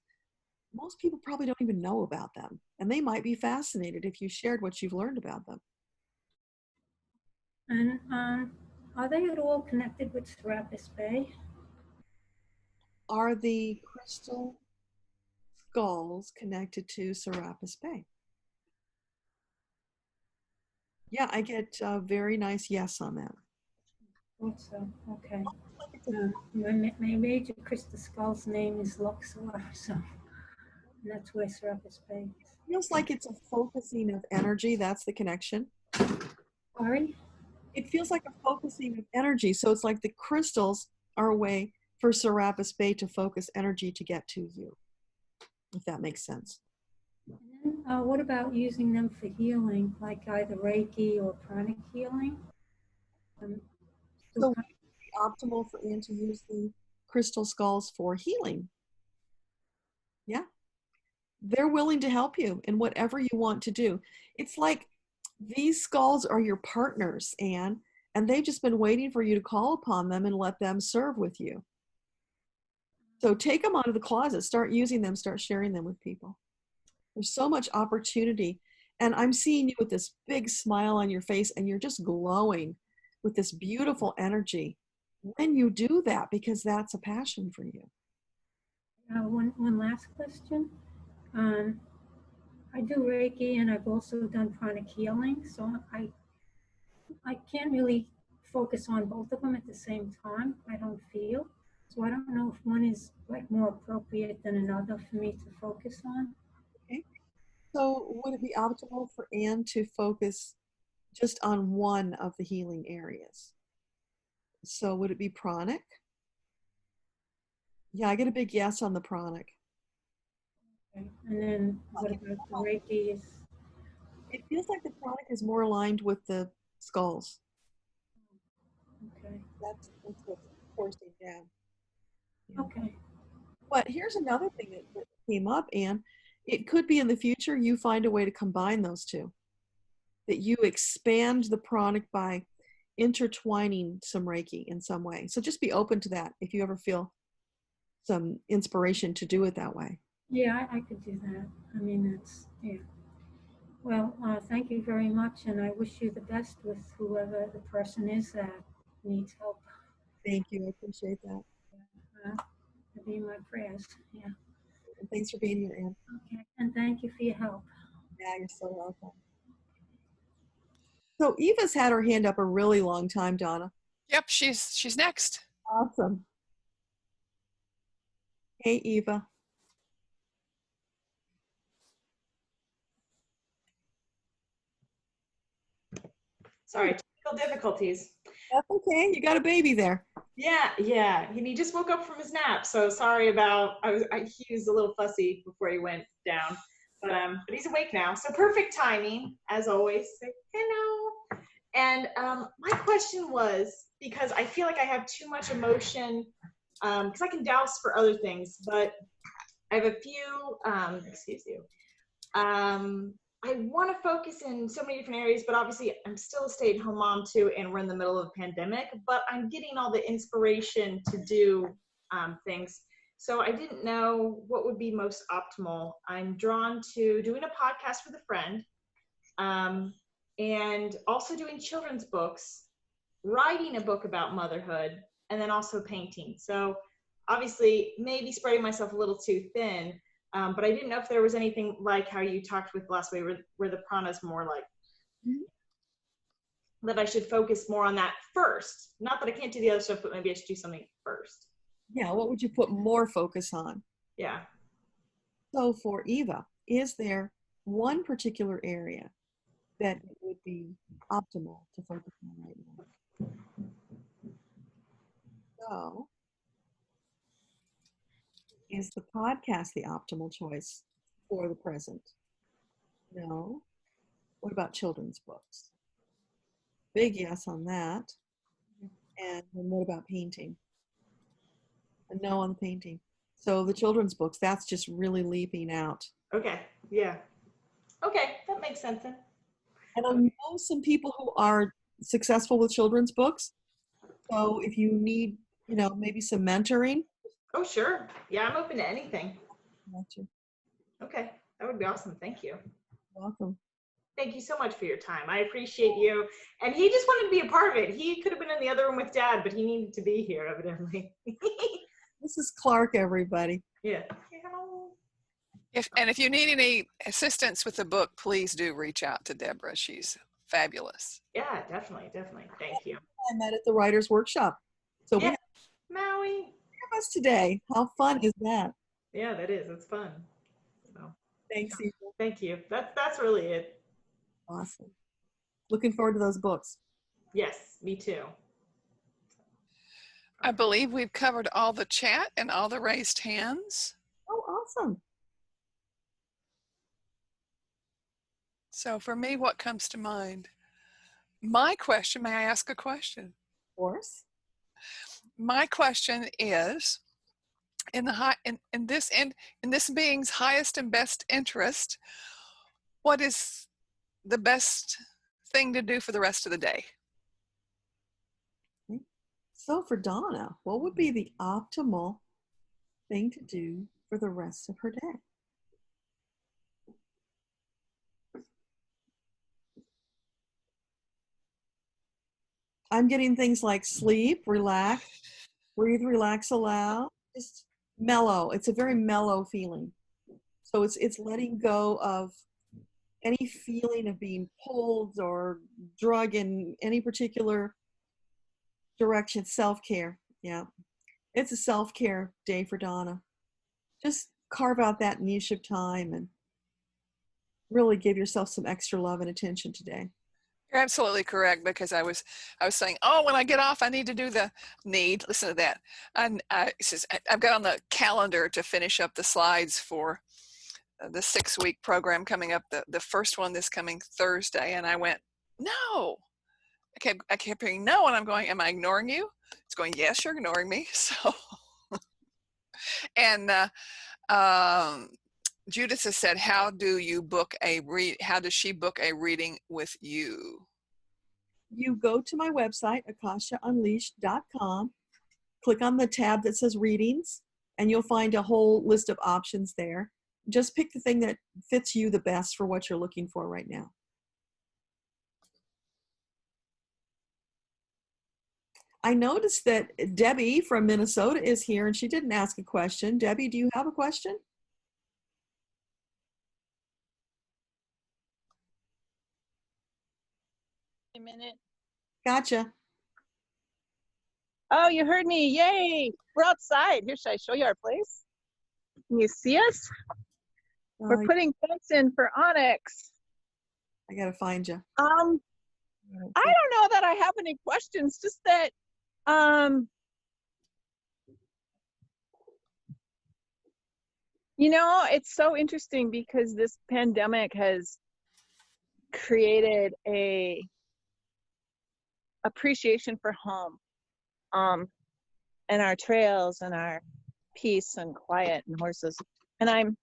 most people probably don't even know about them. And they might be fascinated if you shared what you've learned about them. And are they at all connected with Serapis Bay? Are the crystal skulls connected to Serapis Bay? Yeah, I get a very nice yes on that. Also, okay. My major crystal skull's name is Luxor, so that's where Serapis Bay is. Feels like it's a focusing of energy. That's the connection. Sorry? It feels like a focusing of energy. So it's like the crystals are a way for Serapis Bay to focus energy to get to you, if that makes sense. What about using them for healing, like either Reiki or pranic healing? So would it be optimal for Anne to use the crystal skulls for healing? Yeah. They're willing to help you in whatever you want to do. It's like these skulls are your partners, Anne, and they've just been waiting for you to call upon them and let them serve with you. So take them out of the closet, start using them, start sharing them with people. There's so much opportunity. And I'm seeing you with this big smile on your face, and you're just glowing with this beautiful energy when you do that, because that's a passion for you. One last question. I do Reiki, and I've also done pranic healing, so I can't really focus on both of them at the same time. I don't feel. So I don't know if one is like more appropriate than another for me to focus on. Okay. So would it be optimal for Anne to focus just on one of the healing areas? So would it be pranic? Yeah, I get a big yes on the pranic. Okay. And then what about the Reiki? It feels like the pranic is more aligned with the skulls. Okay. That's what's forcing down. Yeah. Okay. But here's another thing that came up, Anne. It could be in the future you find a way to combine those two. That you expand the pranic by intertwining some Reiki in some way. So just be open to that if you ever feel some inspiration to do it that way. Yeah, I could do that. I mean, that's, yeah. Well, thank you very much, and I wish you the best with whoever the person is that needs help. Thank you. I appreciate that. It'll be my prayers. Yeah. And thanks for being here, Anne. Okay. And thank you for your help. Yeah, you're so welcome. So Eva's had her hand up a really long time, Donna. Yep, she's next. Awesome. Hey, Eva. Sorry, technical difficulties. That's okay. You got a baby there. Yeah. And he just woke up from his nap, so sorry about. He was a little fussy before he went down, but he's awake now, so perfect timing as always. Say hello. And my question was, because I feel like I have too much emotion, because I can douse for other things, but I have a few. Excuse you. I want to focus in so many different areas, but obviously I'm still a stay-at-home mom too, and we're in the middle of a pandemic, but I'm getting all the inspiration to do things. So I didn't know what would be most optimal. I'm drawn to doing a podcast with a friend, and also doing children's books, writing a book about motherhood, and then also painting. So obviously maybe spreading myself a little too thin. But I didn't know if there was anything like how you talked with last week where the prana's more like, that I should focus more on that first. Not that I can't do the other stuff, but maybe I should do something first. Yeah, what would you put more focus on? Yeah. So for Eva, is there one particular area that it would be optimal to focus on right now? So, is the podcast the optimal choice for the present? No. What about children's books? Big yes on that. And then what about painting? A no on the painting. So the children's books, that's just really leaping out. Okay, yeah. Okay, that makes sense then. And I know some people who are successful with children's books. So if you need, maybe some mentoring. Oh, sure. Yeah, I'm open to anything. Gotcha. Okay, that would be awesome. Thank you. Welcome. Thank you so much for your time. I appreciate you. And he just wanted to be a part of it. He could have been in the other room with Dad, but he needed to be here, evidently. This is Clark, everybody. Yeah. If you need any assistance with the book, please do reach out to Deborah. She's fabulous. Yeah, definitely. Thank you. I met at the Writers' Workshop. So yeah. we have us today. How fun is that? Yeah, that is. It's fun. So, thanks, Eva. Thank you. That's really it. Awesome. Looking forward to those books. Yes, me too. I believe we've covered all the chat and all the raised hands. Oh, awesome. So for me, what comes to mind? My question, may I ask a question? Of course. My question is, in this being's highest and best interest, what is the best thing to do for the rest of the day? So for Donna, what would be the optimal thing to do for the rest of her day? I'm getting things like sleep, relax, breathe, relax, allow, just mellow. It's a very mellow feeling. So it's letting go of any feeling of being pulled or drug in any particular direction. Self-care. Yeah. It's a self-care day for Donna. Just carve out that niche of time and really give yourself some extra love and attention today. You're absolutely correct, because I was saying, oh, when I get off, I need to do the listen to that. And it says, I've got on the calendar to finish up the slides for the 6-week program coming up, the first one this coming Thursday. And I went, no. I kept hearing no, and I'm going, am I ignoring you? It's going, yes, you're ignoring me. So, and Judith has said, how does she book a reading with you? You go to my website, akashaunleashed.com, click on the tab that says readings, and you'll find a whole list of options there. Just pick the thing that fits you the best for what you're looking for right now. I noticed that Debbie from Minnesota is here, and she didn't ask a question. Debbie, do you have a question? A minute. Gotcha. Oh, you heard me. Yay. We're outside. Here, should I show you our place? Can you see us? We're putting tents in for Onyx. I got to find you. I don't know that I have any questions, just that you know, it's so interesting because this pandemic has created a appreciation for home, and our trails and our peace and quiet and horses. And I'm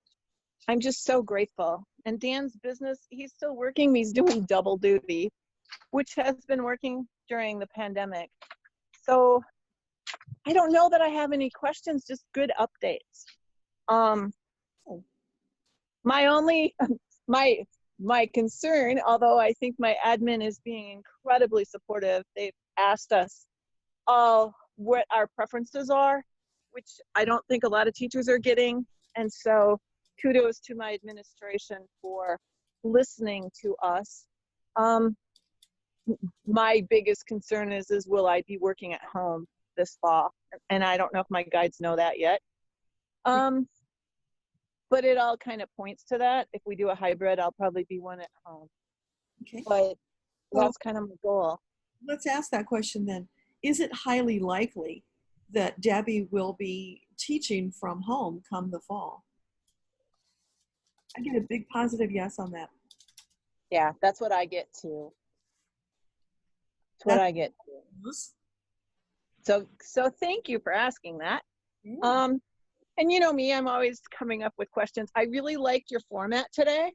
just so grateful. And Dan's business, he's still working. He's doing double duty, which has been working during the pandemic. So I don't know that I have any questions, just good updates. My concern, although I think my admin is being incredibly supportive, they've asked us all what our preferences are, which I don't think a lot of teachers are getting. And so kudos to my administration for listening to us. My biggest concern is will I be working at home this fall? And I don't know if my guides know that yet. But it all kind of points to that. If we do a hybrid, I'll probably be one at home. Okay. But that's kind of my goal. Let's ask that question then. Is it highly likely that Debbie will be teaching from home come the fall? I get a big positive yes on that. Yeah, that's what I get too. That's what I get too. So thank you for asking that. Yeah. And you know me, I'm always coming up with questions. I really liked your format today.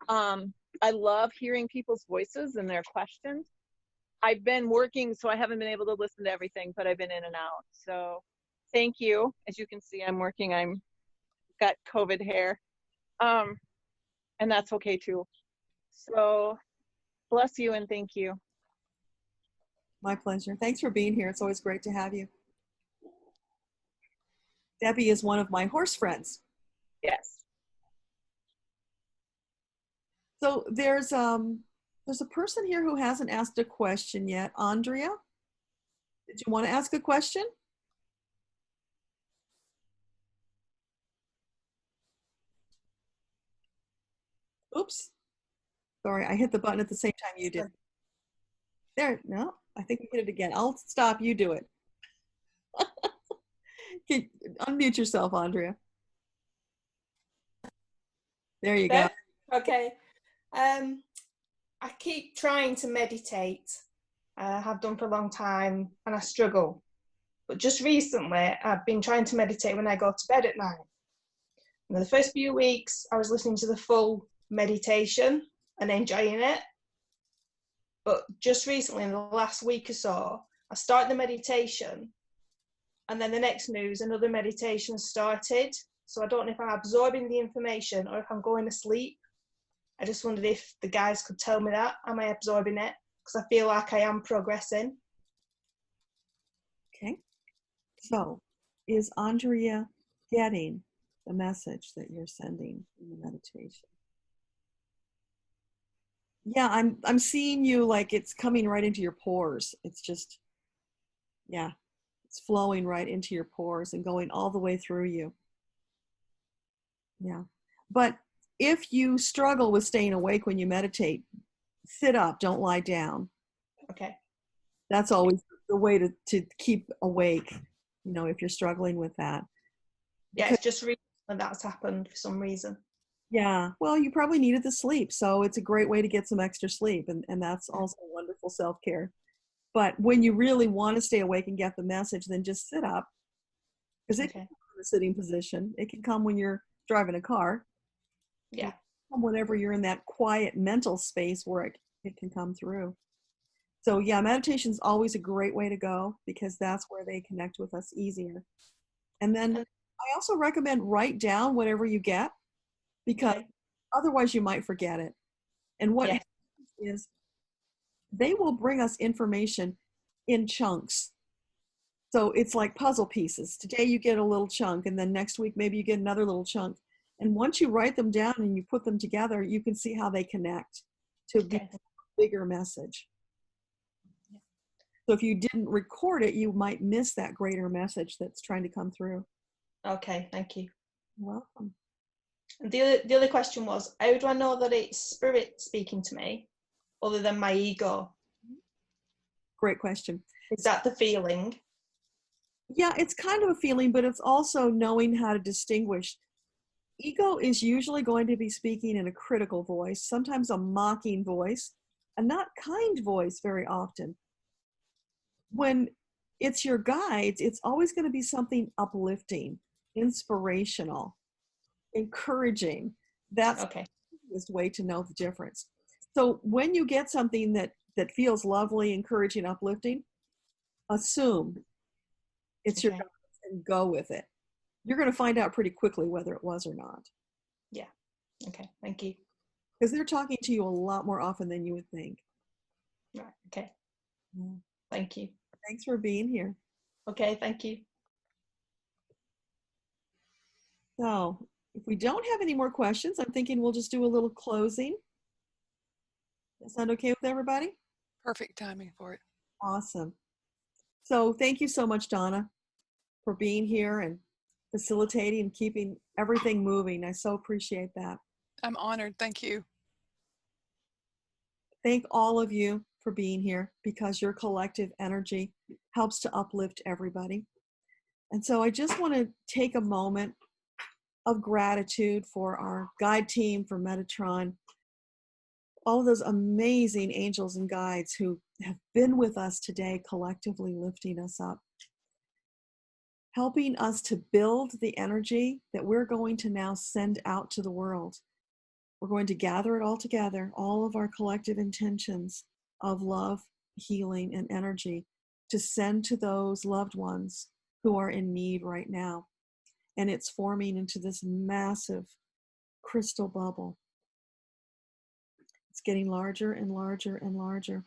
I love hearing people's voices and their questions. I've been working, so I haven't been able to listen to everything, but I've been in and out. So thank you. As you can see, I'm working. I'm got COVID hair. And that's okay too. So bless you and thank you. My pleasure. Thanks for being here. It's always great to have you. Debbie is one of my horse friends. Yes. So there's a person here who hasn't asked a question yet. Andrea, did you want to ask a question? Oops. Sorry, I hit the button at the same time you did. There, no, I think we hit it again. I'll stop, you do it. Unmute yourself, Andrea. There you go. Okay. I keep trying to meditate. I have done for a long time and I struggle. But just recently, I've been trying to meditate when I go to bed at night. And the first few weeks, I was listening to the full meditation and enjoying it. But just recently, in the last week or so, I started the meditation and then the next news, another meditation started. So I don't know if I'm absorbing the information or if I'm going to sleep. I just wondered if the guys could tell me that. Am I absorbing it? Because I feel like I am progressing. Okay. So is Andrea getting the message that you're sending in the meditation? Yeah, I'm seeing you like it's coming right into your pores. It's just, yeah, it's flowing right into your pores and going all the way through you. Yeah. But if you struggle with staying awake when you meditate, sit up, don't lie down. Okay. That's always the way to keep awake, you know, if you're struggling with that. Yeah, it's just recently that's happened for some reason. Yeah, well, you probably needed the sleep, so it's a great way to get some extra sleep, and that's also wonderful self-care. But when you really want to stay awake and get the message, then just sit up, because it can come in a sitting position. It can come when you're driving a car. Yeah. It can come whenever you're in that quiet mental space where it can come through. So yeah, meditation is always a great way to go, because that's where they connect with us easier. And then I also recommend write down whatever you get, because otherwise you might forget it. And what happens is they will bring us information in chunks. So it's like puzzle pieces. Today you get a little chunk, and then next week maybe you get another little chunk. And once you write them down and you put them together, you can see how they connect to a bigger message. So if you didn't record it, you might miss that greater message that's trying to come through. Okay, thank you. You're welcome. The other question was, how do I know that it's spirit speaking to me other than my ego? Great question. Is that the feeling? Yeah, it's kind of a feeling, but it's also knowing how to distinguish. Ego is usually going to be speaking in a critical voice, sometimes a mocking voice, a not kind voice very often. When it's your guides, it's always going to be something uplifting, inspirational, encouraging. That's the easiest way to know the difference. So when you get something that feels lovely, encouraging, uplifting, assume it's your guides and go with it. You're going to find out pretty quickly whether it was or not. Yeah. Okay. Thank you. Because they're talking to you a lot more often than you would think. Right. Okay. Thank you. Thanks for being here. Okay. Thank you. So if we don't have any more questions, I'm thinking we'll just do a little closing. Does that sound okay with everybody? Perfect timing for it. Awesome. So thank you so much, Donna, for being here and facilitating and keeping everything moving. I so appreciate that. I'm honored. Thank you. Thank all of you for being here, because your collective energy helps to uplift everybody. And so I just want to take a moment of gratitude for our guide team, for Metatron, all of those amazing angels and guides who have been with us today, collectively lifting us up, helping us to build the energy that we're going to now send out to the world. We're going to gather it all together, all of our collective intentions of love, healing, and energy, to send to those loved ones who are in need right now. And it's forming into this massive crystal bubble. It's getting larger and larger and larger.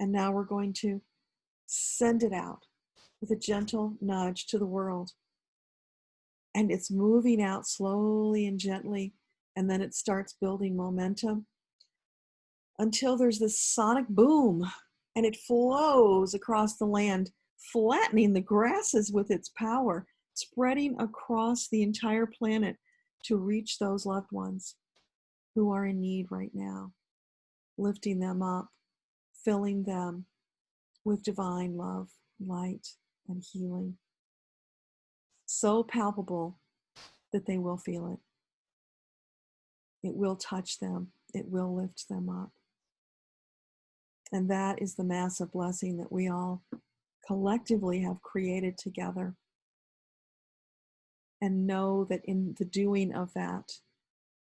And now we're going to send it out with a gentle nudge to the world. And it's moving out slowly and gently, and then it starts building momentum until there's this sonic boom, and it flows across the land, flattening the grasses with its power, spreading across the entire planet to reach those loved ones who are in need right now, lifting them up, filling them with divine love, light, and healing. So palpable that they will feel it. It will touch them. It will lift them up. And that is the massive blessing that we all collectively have created together. And know that in the doing of that,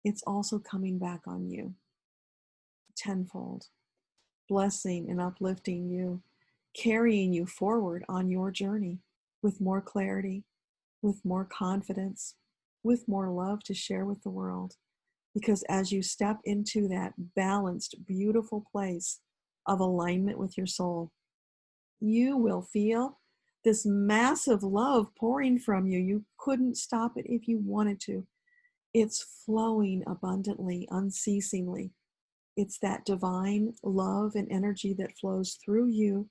it's also coming back on you tenfold, blessing and uplifting you, carrying you forward on your journey with more clarity, with more confidence, with more love to share with the world. Because as you step into that balanced, beautiful place of alignment with your soul, you will feel this massive love pouring from you. You couldn't stop it if you wanted to. It's flowing abundantly, unceasingly. It's that divine love and energy that flows through you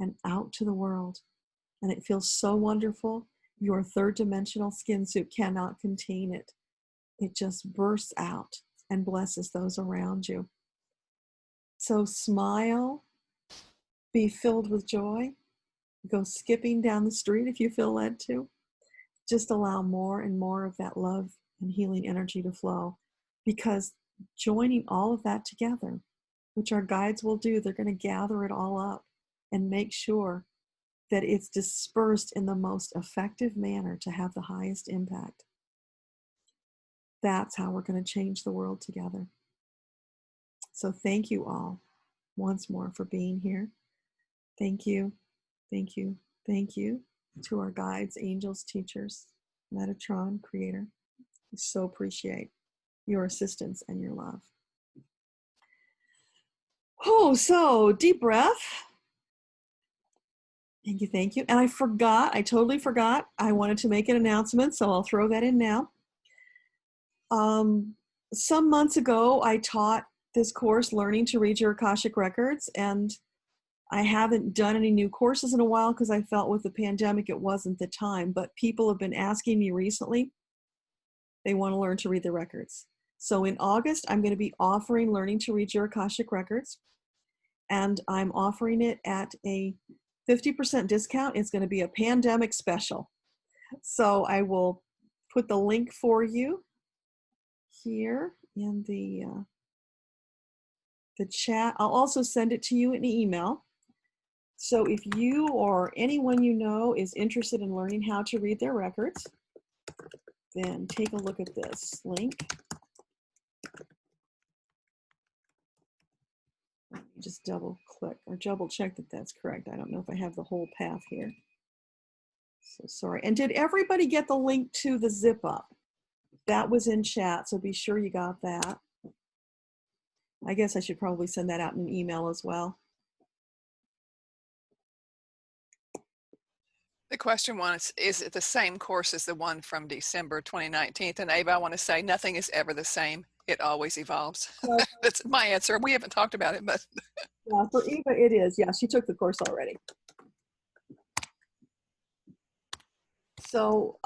and out to the world. And it feels so wonderful. Your third dimensional skin suit cannot contain it. It just bursts out and blesses those around you. So smile, be filled with joy, go skipping down the street if you feel led to. Just allow more and more of that love and healing energy to flow, because joining all of that together, which our guides will do, they're going to gather it all up and make sure that it's dispersed in the most effective manner to have the highest impact. That's how we're going to change the world together. So thank you all once more for being here. Thank you, thank you, thank you to our guides, angels, teachers, Metatron, Creator. We so appreciate your assistance and your love. Oh, so deep breath. Thank you, thank you. And I totally forgot. I wanted to make an announcement, so I'll throw that in now. Some months ago, I taught this course, Learning to Read Your Akashic Records, and I haven't done any new courses in a while because I felt with the pandemic it wasn't the time, but people have been asking me recently. They want to learn to read the records. So in August, I'm going to be offering Learning to Read Your Akashic Records, and I'm offering it at a 50% discount. It's going to be a pandemic special. So I will put the link for you here in the chat. I'll also send it to you in an email. So if you or anyone you know is interested in learning how to read their records, then take a look at this link. Let me just double click or double check that that's correct. I don't know if I have the whole path here. So sorry. And did everybody get the link to the zip up? That was in chat, so be sure you got that. I guess I should probably send that out in an email as well. The question was, is it the same course as the one from December 2019? And Ava, I want to say nothing is ever the same. It always evolves. That's my answer. We haven't talked about it, but. Yeah, for Eva it is. Yeah, she took the course already. So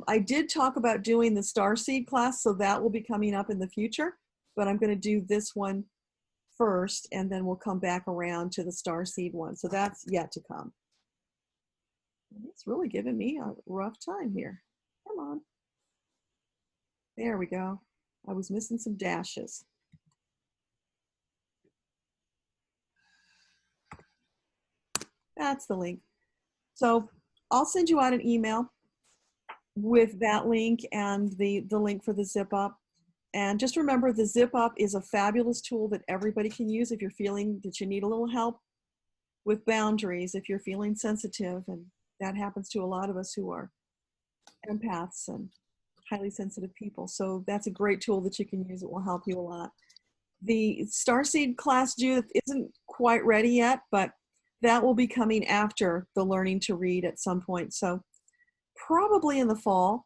I did talk about doing the Starseed class, so that will be coming up in the future, but I'm going to do this one first, and then we'll come back around to the Starseed one. So that's yet to come. It's really giving me a rough time here. Come on. There we go. I was missing some dashes. That's the link. So I'll send you out an email with that link and the link for the zip up. And just remember, the zip up is a fabulous tool that everybody can use if you're feeling that you need a little help with boundaries, if you're feeling sensitive, and that happens to a lot of us who are empaths and highly sensitive people. So that's a great tool that you can use. It will help you a lot. The Starseed class, Judith, isn't quite ready yet, but that will be coming after the Learning to Read at some point. So probably in the fall.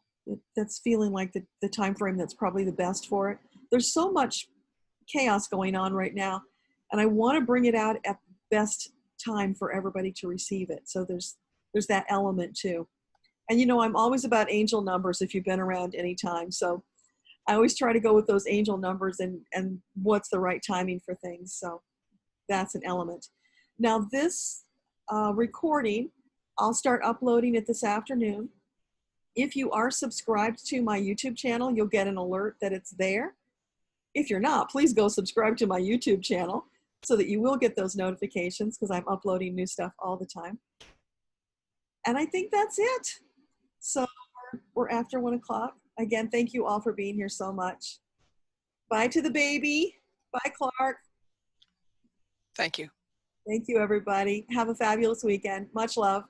That's feeling like the time frame that's probably the best for it. There's so much chaos going on right now, and I want to bring it out at the best time for everybody to receive it. So there's that element too. And you know, I'm always about angel numbers if you've been around any time. So I always try to go with those angel numbers and what's the right timing for things. So that's an element. Now this recording, I'll start uploading it this afternoon. If you are subscribed to my YouTube channel, you'll get an alert that it's there. If you're not, please go subscribe to my YouTube channel so that you will get those notifications, because I'm uploading new stuff all the time. And I think that's it. So we're after 1 o'clock. Again, thank you all for being here so much. Bye to the baby. Bye, Clark. Thank you. Thank you, everybody. Have a fabulous weekend. Much love.